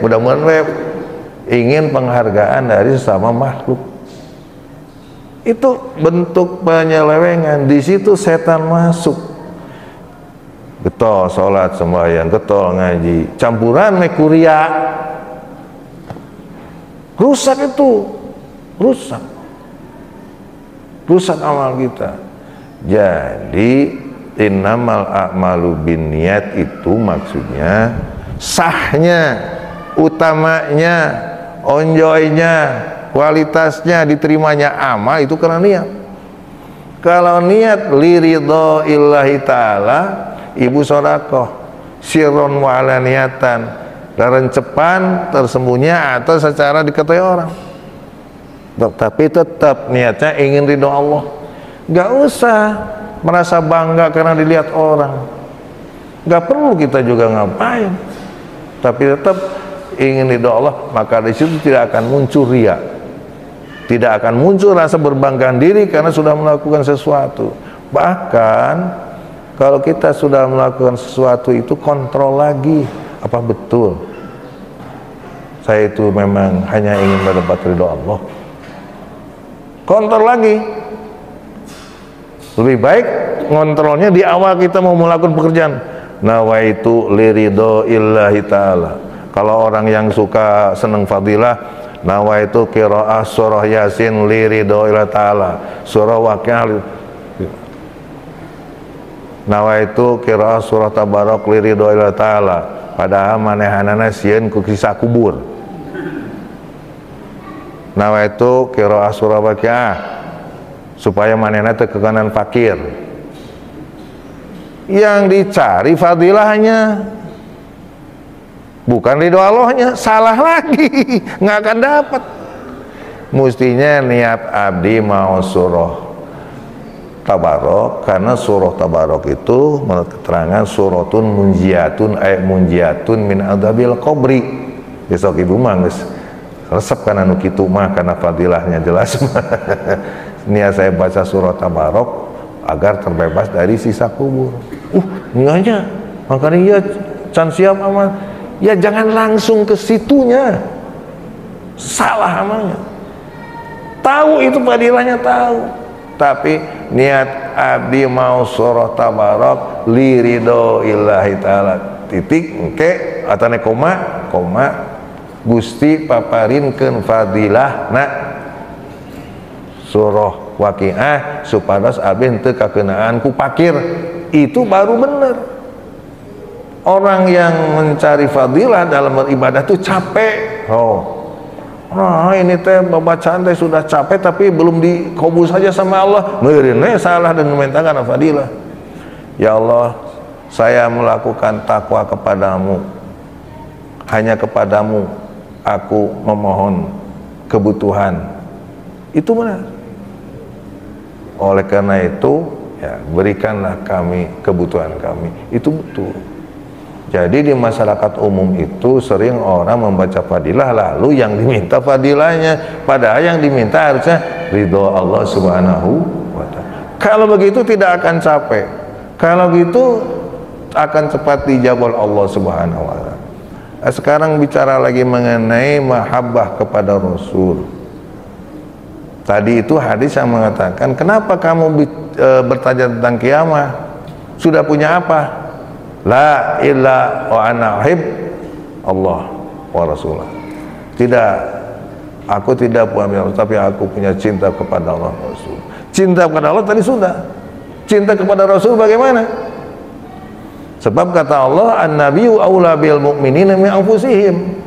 A: mudah-mudahan ingin penghargaan dari sesama makhluk. Itu bentuk penyelewengan. Di situ setan masuk. Getol salat sembahyang, getol ngaji, campuran mekuria. Rusak itu, rusak amal kita. Jadi innamal a'malu binniyat itu maksudnya sahnya, utamanya, onjoynya, kualitasnya, diterimanya amal itu karena niat. Kalau niat liridho illahi ta'ala, ibu sodakoh sirron wa alaniyatan, rencepan, tersembunyi atau secara diketahui orang, tapi tetap niatnya ingin ridho Allah. Gak usah merasa bangga karena dilihat orang, gak perlu kita juga ngapain, tapi tetap ingin ridho Allah. Maka di situ tidak akan muncul riya, tidak akan muncul rasa berbangga diri karena sudah melakukan sesuatu. Bahkan kalau kita sudah melakukan sesuatu itu kontrol lagi, apa betul saya itu memang hanya ingin mendapat ridho Allah? kontrol lagi. Lebih baik ngontrolnya di awal kita mau melakukan pekerjaan. Nawaitu liridho illahi ta'ala. Kalau orang yang suka seneng fadilah, nawaitu qiraah surah Yasin liridho illahi ta'ala, surah Waqiah, nawaitu qiraah surah Tabarok liridho illahi ta'ala. Padahal manehanana sieun ku kisah kubur. Nawaitu qiraah surah Waqiah supaya manehna teu kekanan fakir. Yang dicari fadilahnya, bukan ridho Allahnya. Salah lagi, nggak akan dapat. Mestinya niat abdi mau surah Tabarok, karena surah Tabarok itu menurut keterangan suratun munjiatun munjiatun min adzabil qabri. Besok ibu manggis resep kana nu kitu mah karena fadilahnya jelas. Niat saya baca surah Tabarok agar terbebas dari sisa kubur. Niatnya makanya ya can siap aman. Ya jangan langsung ke situnya. Salah amalnya. Tahu itu fadilahnya tahu. Tapi niat abdi mau surah Tabarok li ridho illahi ta'ala titik engke atane koma Gusti paparinkeun fadilah na surah Waqiah supados abdi teu kakeunaan ku pakir. Itu baru benar. Orang yang mencari fadilah dalam beribadah itu capek. Nah ini teh bacaan teh sudah capek tapi belum dikabul saja sama Allah. Meureunna salah dan memintakan fadilah. Ya Allah, saya melakukan takwa kepadamu. Hanya kepadamu aku memohon kebutuhan. Itu benar. Oleh karena itu, ya berikanlah kami kebutuhan kami. Itu betul. Jadi di masyarakat umum itu sering orang membaca fadilah lalu yang diminta fadilahnya, padahal yang diminta harusnya ridho Allah subhanahu wa ta'ala. Kalau begitu tidak akan capek. Kalau gitu akan cepat dijabal Allah subhanahu wa ta'ala. Sekarang bicara lagi mengenai mahabbah kepada Rasul. Tadi itu hadis yang mengatakan, kenapa kamu bertanya tentang kiamat? Sudah punya apa? La illa wa ana uhib Allah wa rasulah. Tidak, aku tidak punya, tapi aku punya cinta kepada Allah dan Rasul. Cinta kepada Allah tadi sudah. Cinta kepada Rasul bagaimana? Sebab kata Allah, an-nabiyyu aula bil mu'minina min anfusihim.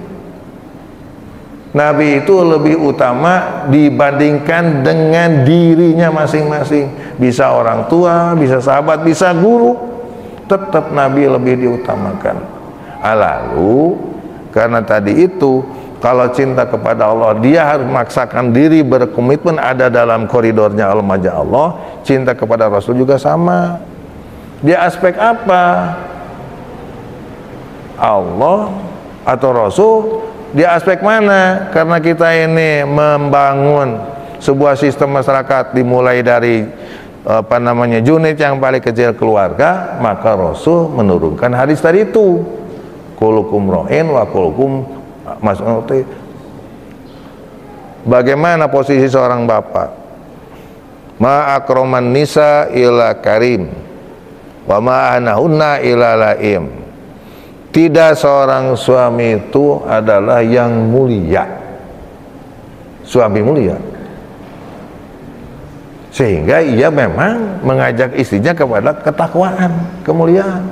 A: Nabi itu lebih utama dibandingkan dengan dirinya masing-masing. Bisa orang tua, bisa sahabat, bisa guru, tetap Nabi lebih diutamakan. Lalu karena tadi itu, kalau cinta kepada Allah dia harus memaksakan diri berkomitmen ada dalam koridornya al-majah Allah. Cinta kepada Rasul juga sama. Dia aspek apa? Allah atau Rasul? Dia aspek mana? Karena kita ini membangun sebuah sistem masyarakat dimulai dari unit yang paling kecil keluarga, maka Rasul menurunkan hadis tadi itu. Kulukum ro'in wa kulukum mas'ulun. Bagaimana posisi seorang bapak? Ma akraman nisa ila karim wa ma anahunna ila laim. Tidak seorang suami itu adalah yang mulia. Suami mulia. Sehingga ia memang mengajak istrinya kepada ketakwaan, kemuliaan.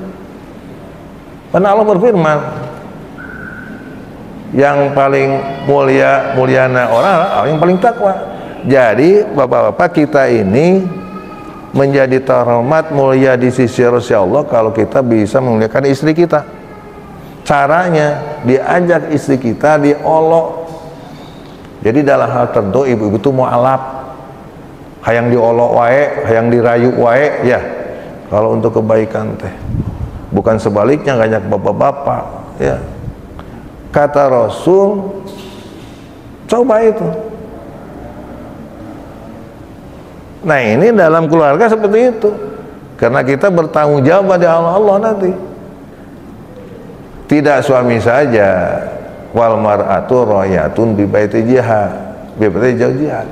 A: Karena Allah berfirman, yang paling muliana orang yang paling takwa. Jadi bapak-bapak kita ini menjadi terhormat mulia di sisi Rasulullah kalau kita bisa memuliakan istri kita. Caranya diajak istri kita diolok. Jadi dalam hal tertentu ibu-ibu itu mau alap, hayang diolok wae, hayang dirayu wae, ya. Kalau untuk kebaikan teh, bukan sebaliknya ngajak bapak-bapak, ya. Kata Rasul, coba itu. Nah ini dalam keluarga seperti itu, karena kita bertanggung jawab pada Allah nanti. Tidak suami saja, wal mar'atu rayatun bi baiti jihad, bi baiti jihad.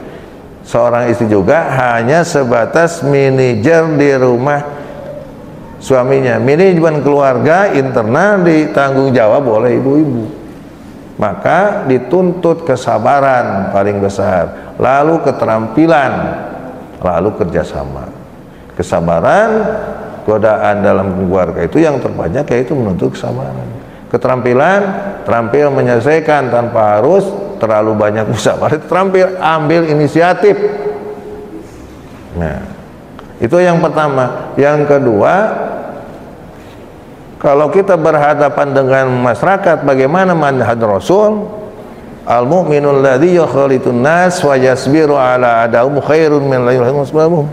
A: Seorang istri juga hanya sebatas manajer di rumah suaminya, manajemen keluarga internal ditanggung jawab oleh ibu-ibu. Maka dituntut kesabaran paling besar, lalu keterampilan, lalu kerjasama. Kesabaran, godaan dalam keluarga itu yang terbanyak yaitu menuntut kesabaran. Keterampilan, terampil menyelesaikan tanpa harus terlalu banyak musyawarah, terampil ambil inisiatif. Nah, itu yang pertama. Yang kedua, kalau kita berhadapan dengan masyarakat, bagaimana manhaj Rasul? Al-mu'minul ladzi yukhalitun nas wa yasbiru ala adahum khairun min la yuhibbuhum.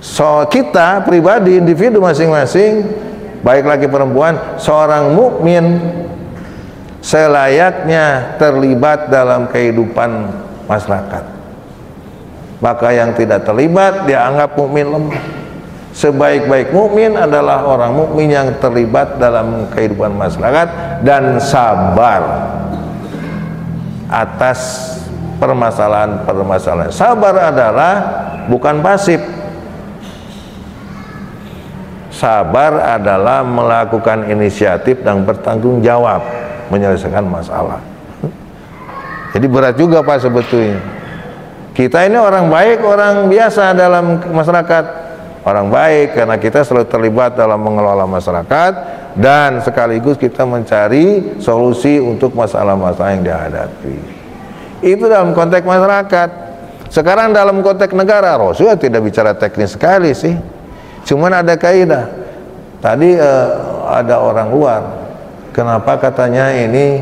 A: So, kita pribadi, individu masing-masing, baik laki perempuan, seorang mukmin selayaknya terlibat dalam kehidupan masyarakat. Maka yang tidak terlibat dianggap mukmin lemah. Sebaik-baik mukmin adalah orang mukmin yang terlibat dalam kehidupan masyarakat dan sabar atas permasalahan-permasalahan. Sabar adalah bukan pasif. Sabar adalah melakukan inisiatif dan bertanggung jawab menyelesaikan masalah. Jadi berat juga Pak sebetulnya. Kita ini orang baik, orang biasa dalam masyarakat. Orang baik karena kita selalu terlibat dalam mengelola masyarakat dan sekaligus kita mencari solusi untuk masalah-masalah yang dihadapi. Itu dalam konteks masyarakat. Sekarang dalam konteks negara, Rasul tidak bicara teknis sekali sih. Cuman ada kaidah. Tadi ada orang luar. Kenapa katanya ini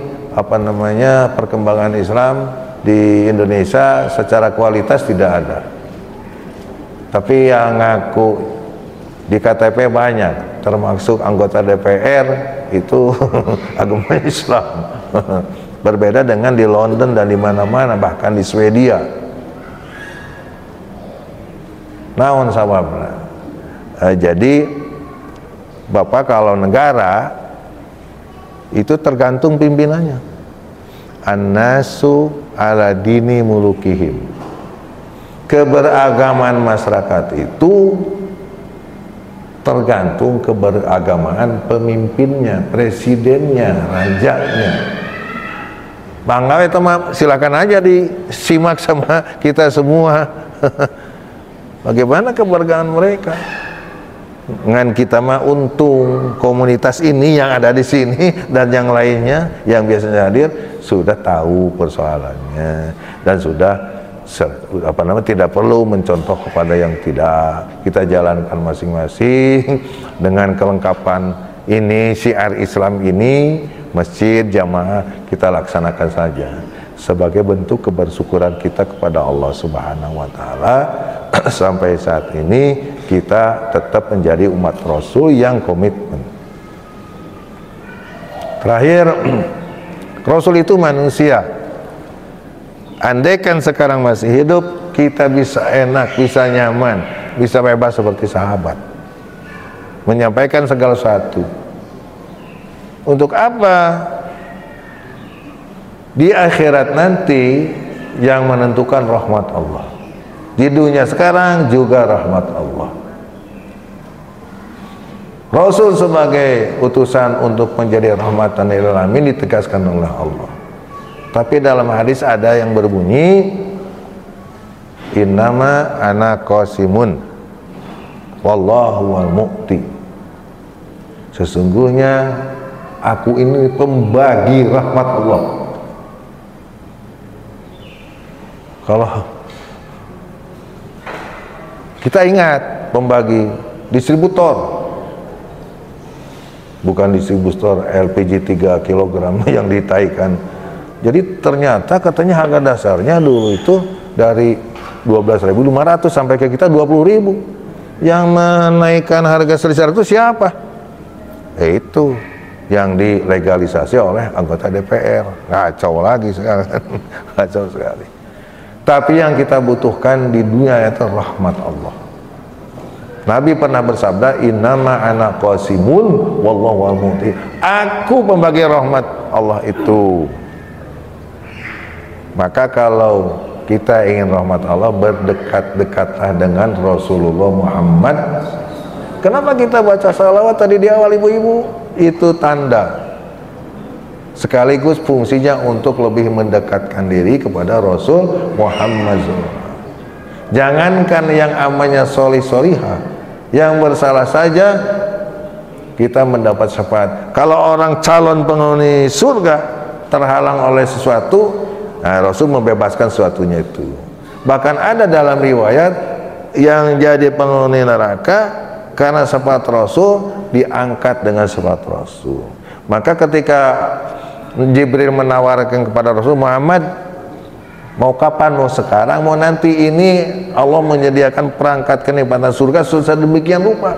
A: perkembangan Islam di Indonesia secara kualitas tidak ada, tapi yang ngaku di KTP banyak, termasuk anggota DPR itu agama Islam. Berbeda dengan di London dan di mana-mana, bahkan di Swedia. Naon sababna? Jadi Bapak kalau negara itu tergantung pimpinannya. An-nasu ala dini mulukihim. Keberagaman masyarakat itu tergantung keberagamaan pemimpinnya, presidennya, rajanya. Bangga itu silakan aja disimak sama kita semua. Bagaimana keberagaman mereka? Dengan kita mah untung komunitas ini yang ada di sini dan yang lainnya yang biasanya hadir sudah tahu persoalannya dan sudah tidak perlu mencontoh kepada yang tidak. Kita jalankan masing-masing dengan kelengkapan ini, syiar Islam ini, masjid, jamaah, kita laksanakan saja sebagai bentuk kebersyukuran kita kepada Allah Subhanahu wa taala. Sampai saat ini kita tetap menjadi umat Rasul yang komitmen. Terakhir, Rasul itu manusia. Andaikan sekarang masih hidup, kita bisa enak, bisa nyaman, bisa bebas seperti sahabat, menyampaikan segala sesuatu. Untuk apa? Di akhirat nanti yang menentukan rahmat Allah. Di dunia sekarang juga rahmat Allah. Rasul sebagai utusan untuk menjadi rahmatan lil alamin ditegaskan oleh Allah. Tapi dalam hadis ada yang berbunyi, innama ana qasimun wallahu wal mu'ti. Sesungguhnya aku ini pembagi rahmat Allah. Kalau kita ingat, pembagi, distributor, bukan distributor LPG 3 kg yang ditaikan. Jadi ternyata katanya harga dasarnya dulu itu dari 12.500 sampai ke kita 20.000. Yang menaikkan harga sebesar itu siapa? Itu yang dilegalisasi oleh anggota DPR. Kacau lagi sekarang. Kacau sekali. Tapi yang kita butuhkan di dunia itu rahmat Allah. Nabi pernah bersabda, innama ana qasimun wallahu wal mu'ti. Aku pembagi rahmat Allah itu. Maka kalau kita ingin rahmat Allah, berdekat-dekatlah dengan Rasulullah Muhammad. Kenapa kita baca salawat tadi di awal ibu-ibu? Itu tanda sekaligus fungsinya untuk lebih mendekatkan diri kepada Rasul Muhammad. Jangankan yang amanya solih-solihah, yang bersalah saja kita mendapat syafaat. Kalau orang calon penghuni surga terhalang oleh sesuatu, nah, Rasul membebaskan sesuatunya itu. Bahkan ada dalam riwayat yang jadi penghuni neraka karena syafaat Rasul diangkat dengan syafaat Rasul. Maka ketika Jibril menawarkan kepada Rasul Muhammad, mau kapan, mau sekarang, mau nanti, ini Allah menyediakan perangkat kenikmatan surga sedemikian rupa.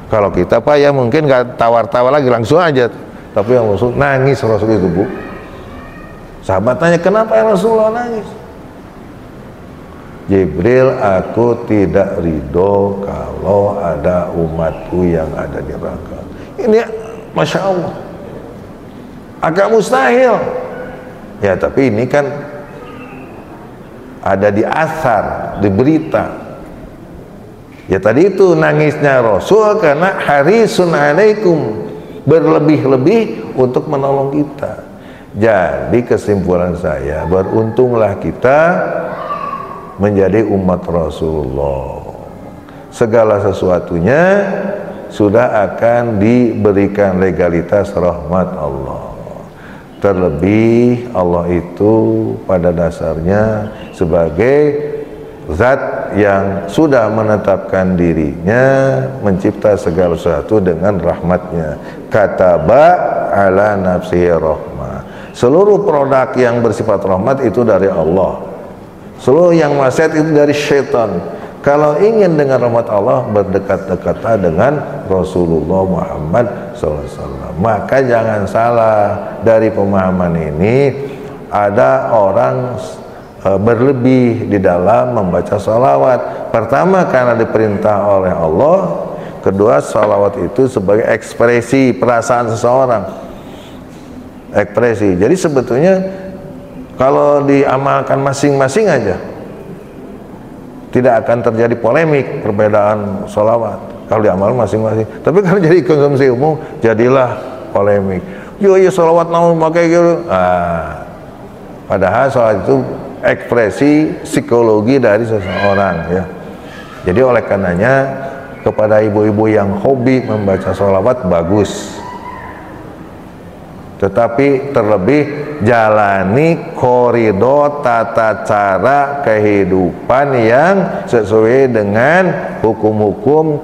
A: Kalau kita Pak ya mungkin nggak tawar-tawar lagi, langsung aja. Tapi yang Rasul nangis, Rasul itu Bu. Sahabat tanya, kenapa ya Rasulullah nangis? Jibril, aku tidak ridho kalau ada umatku yang ada di neraka. Ini Masya Allah, agak mustahil ya, tapi ini kan ada di asar, di berita ya. Tadi itu nangisnya Rasul karena harisun alaikum, berlebih-lebih untuk menolong kita. Jadi kesimpulan saya, beruntunglah kita menjadi umat Rasulullah. Segala sesuatunya sudah akan diberikan legalitas rahmat Allah. Terlebih Allah itu pada dasarnya sebagai zat yang sudah menetapkan dirinya mencipta segala sesuatu dengan rahmatnya. Kataba ala nafsihi rahmah. Seluruh produk yang bersifat rahmat itu dari Allah. Seluruh yang maksiat itu dari syaitan. Kalau ingin dengan rahmat Allah, berdekat-dekatlah dengan Rasulullah Muhammad SAW. Maka jangan salah, dari pemahaman ini ada orang berlebih di dalam membaca salawat. Pertama karena diperintah oleh Allah, kedua salawat itu sebagai ekspresi perasaan seseorang, ekspresi. Jadi sebetulnya kalau diamalkan masing-masing aja, tidak akan terjadi polemik perbedaan sholawat kalau diamal masing-masing. Tapi kalau jadi konsumsi umum, jadilah polemik. Yo sholawat namun pakai gitu. Padahal sholawat itu ekspresi psikologi dari seseorang ya. Jadi oleh karenanya kepada ibu-ibu yang hobi membaca sholawat bagus. Tetapi terlebih jalani koridor tata cara kehidupan yang sesuai dengan hukum-hukum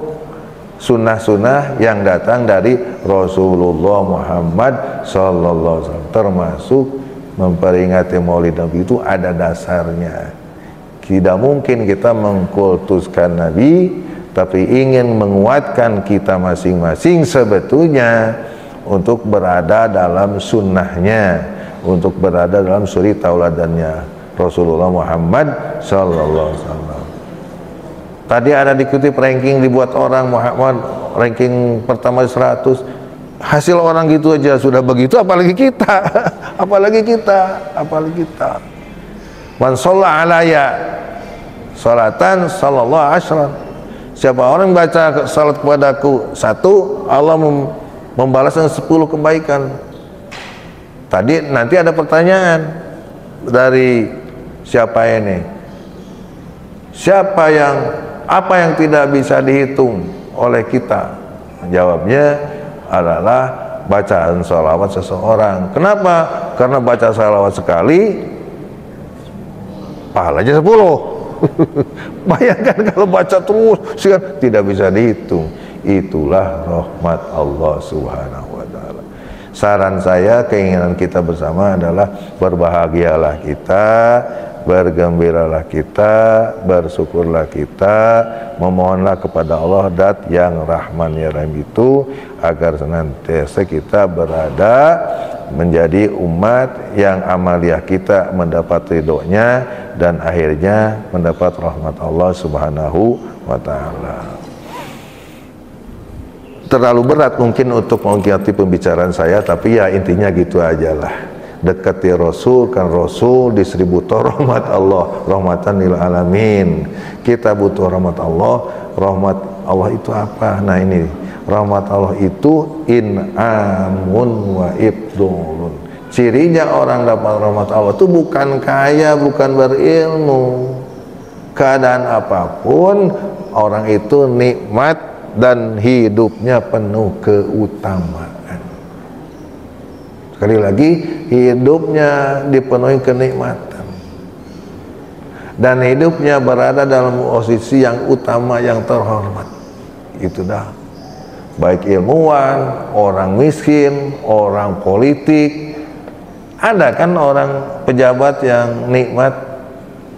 A: sunnah-sunnah yang datang dari Rasulullah Muhammad SAW. Termasuk memperingati Maulid Nabi itu ada dasarnya. Tidak mungkin kita mengkultuskan Nabi, tapi ingin menguatkan kita masing-masing sebetulnya untuk berada dalam sunnahnya, untuk berada dalam suri tauladannya Rasulullah Muhammad Sallallahu Alaihi Wasallam. Tadi ada dikutip ranking dibuat orang Muhammad, ranking pertama 100. Hasil orang gitu aja sudah begitu, apalagi kita, apalagi kita. Man shalla alayya salatan sallallahu asyran. Siapa orang baca salat kepadaku satu, Allah membalas dengan 10 kebaikan. Tadi nanti ada pertanyaan dari siapa ini? Siapa yang, apa yang tidak bisa dihitung oleh kita? Jawabnya adalah bacaan salawat seseorang. Kenapa? Karena baca salawat sekali pahalanya 10. Bayangkan kalau baca terus, tidak bisa dihitung. Itulah rahmat Allah Subhanahu wa ta'ala. Saran saya, keinginan kita bersama adalah berbahagialah kita, bergembiralah kita, bersyukurlah kita, memohonlah kepada Allah dat yang Rahman ya Rahim itu, agar senantiasa kita berada menjadi umat yang amaliah kita mendapat ridhonya dan akhirnya mendapat rahmat Allah Subhanahu wa ta'ala. Terlalu berat mungkin untuk mengikuti pembicaraan saya, tapi ya intinya gitu aja lah. dekati Rasul, kan Rasul distributor rahmat Allah, rahmatan lil alamin. Kita butuh rahmat Allah. Rahmat Allah itu apa? Nah ini, rahmat Allah itu in'amun wa ibdulun. Cirinya orang dapat rahmat Allah itu bukan kaya, bukan berilmu, keadaan apapun orang itu nikmat dan hidupnya penuh keutamaan. Sekali lagi, hidupnya dipenuhi kenikmatan dan hidupnya berada dalam posisi yang utama, yang terhormat. Itu dah, baik ilmuwan, orang miskin, orang politik. Ada kan orang pejabat yang nikmat,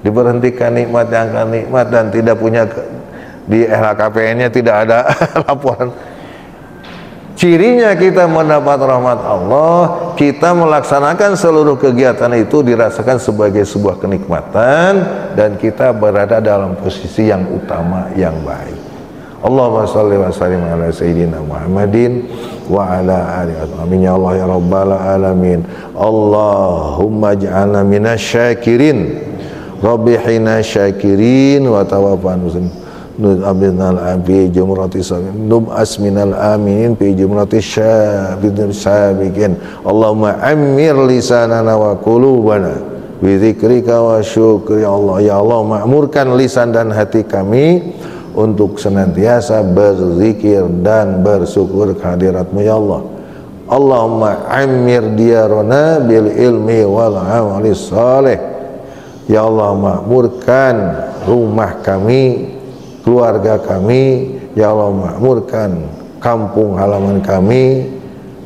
A: diberhentikan nikmat, yang akan nikmat dan tidak punya di LHKPN-nya tidak ada laporan. Cirinya kita mendapat rahmat Allah, kita melaksanakan seluruh kegiatan itu dirasakan sebagai sebuah kenikmatan dan kita berada dalam posisi yang utama, yang baik. Allahumma shalli wa sallim ala sayyidina Muhammadin wa ala alihi. Amin ya Allah ya rabbal alamin. Allahumma ij'alna minasyakirin, rabbihina syakirin wa tawaffana muslimin. Aminal amin jumrati sabiqin num asminal aminin fi jumrati syabiqin sabiqin. Allahumma ammir lisanana wa qulubana bi dzikrika wa syukri. Ya Allah makmurkan lisan dan hati kami untuk senantiasa berzikir dan bersyukur kehadirat-Mu ya Allah. Allahumma ammir diyarana bil ilmi wal amali salih. Ya Allah makmurkan rumah kami, keluarga kami, ya Allah makmurkan kampung halaman kami,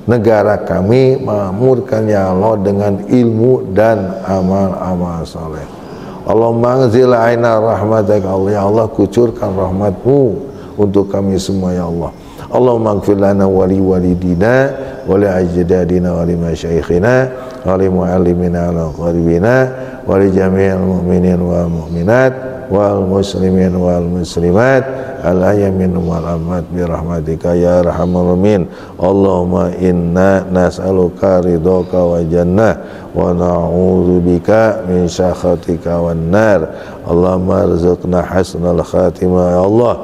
A: negara kami, makmurkan ya Allah dengan ilmu dan amal-amal saleh. Allahumma anzil aina rahmatak ya Allah, kucurkan rahmat-Mu untuk kami semua ya Allah. Allahumma ighfir lana wa li walidina wa li ajdadina wa li masyayikhina wa li muallimina wa qaribina wa li jami'il mu'minin wal mu'minat wal muslimin wal muslimat al ayamin wal amat bi rahmatika ya arhamar rahimin. Allahumma inna nas'aluka ridhaka wa jannah wa na'udzubika min sakhatika wan nar. Allahumma arzuqna hasnal khatimah ya Allah.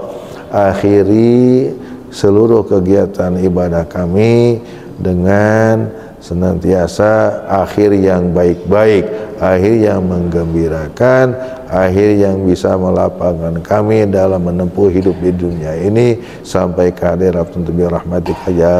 A: Akhiri seluruh kegiatan ibadah kami dengan senantiasa akhir yang baik-baik, akhir yang menggembirakan, akhir yang bisa melapangkan kami dalam menempuh hidup di dunia ini sampai kehadirat bi rahmatika ya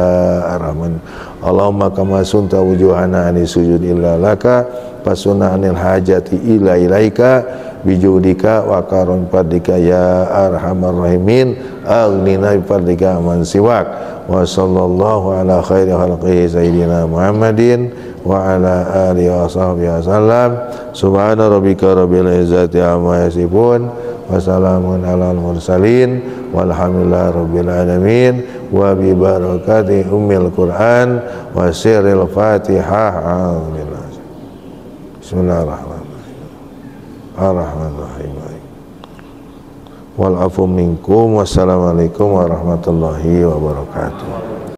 A: arhaman. Allahumma kama sunta wujuhana ani sujud illa laka fasuna anil hajati ila ilaika bijudika wa karon fadlika ya arhamar rahimin. Aghnina bi fadlika man siwak. Wa sallallahu ala khairi khalqihi sayyidina Muhammadin wa ala alihi wa sahbihi wasallam. Subhana rabbika rabbil izzati amma yasifun wa salamun alal mursalin walhamdulillahi rabbil alamin wa bi barakati ummil Qur'an wa sirril Fatihah. Bismillahirrahmanirrahim. Ar-Rahmanir-Rahim. Wal afu minkum. Wassalamualaikum warahmatullahi wabarakatuh.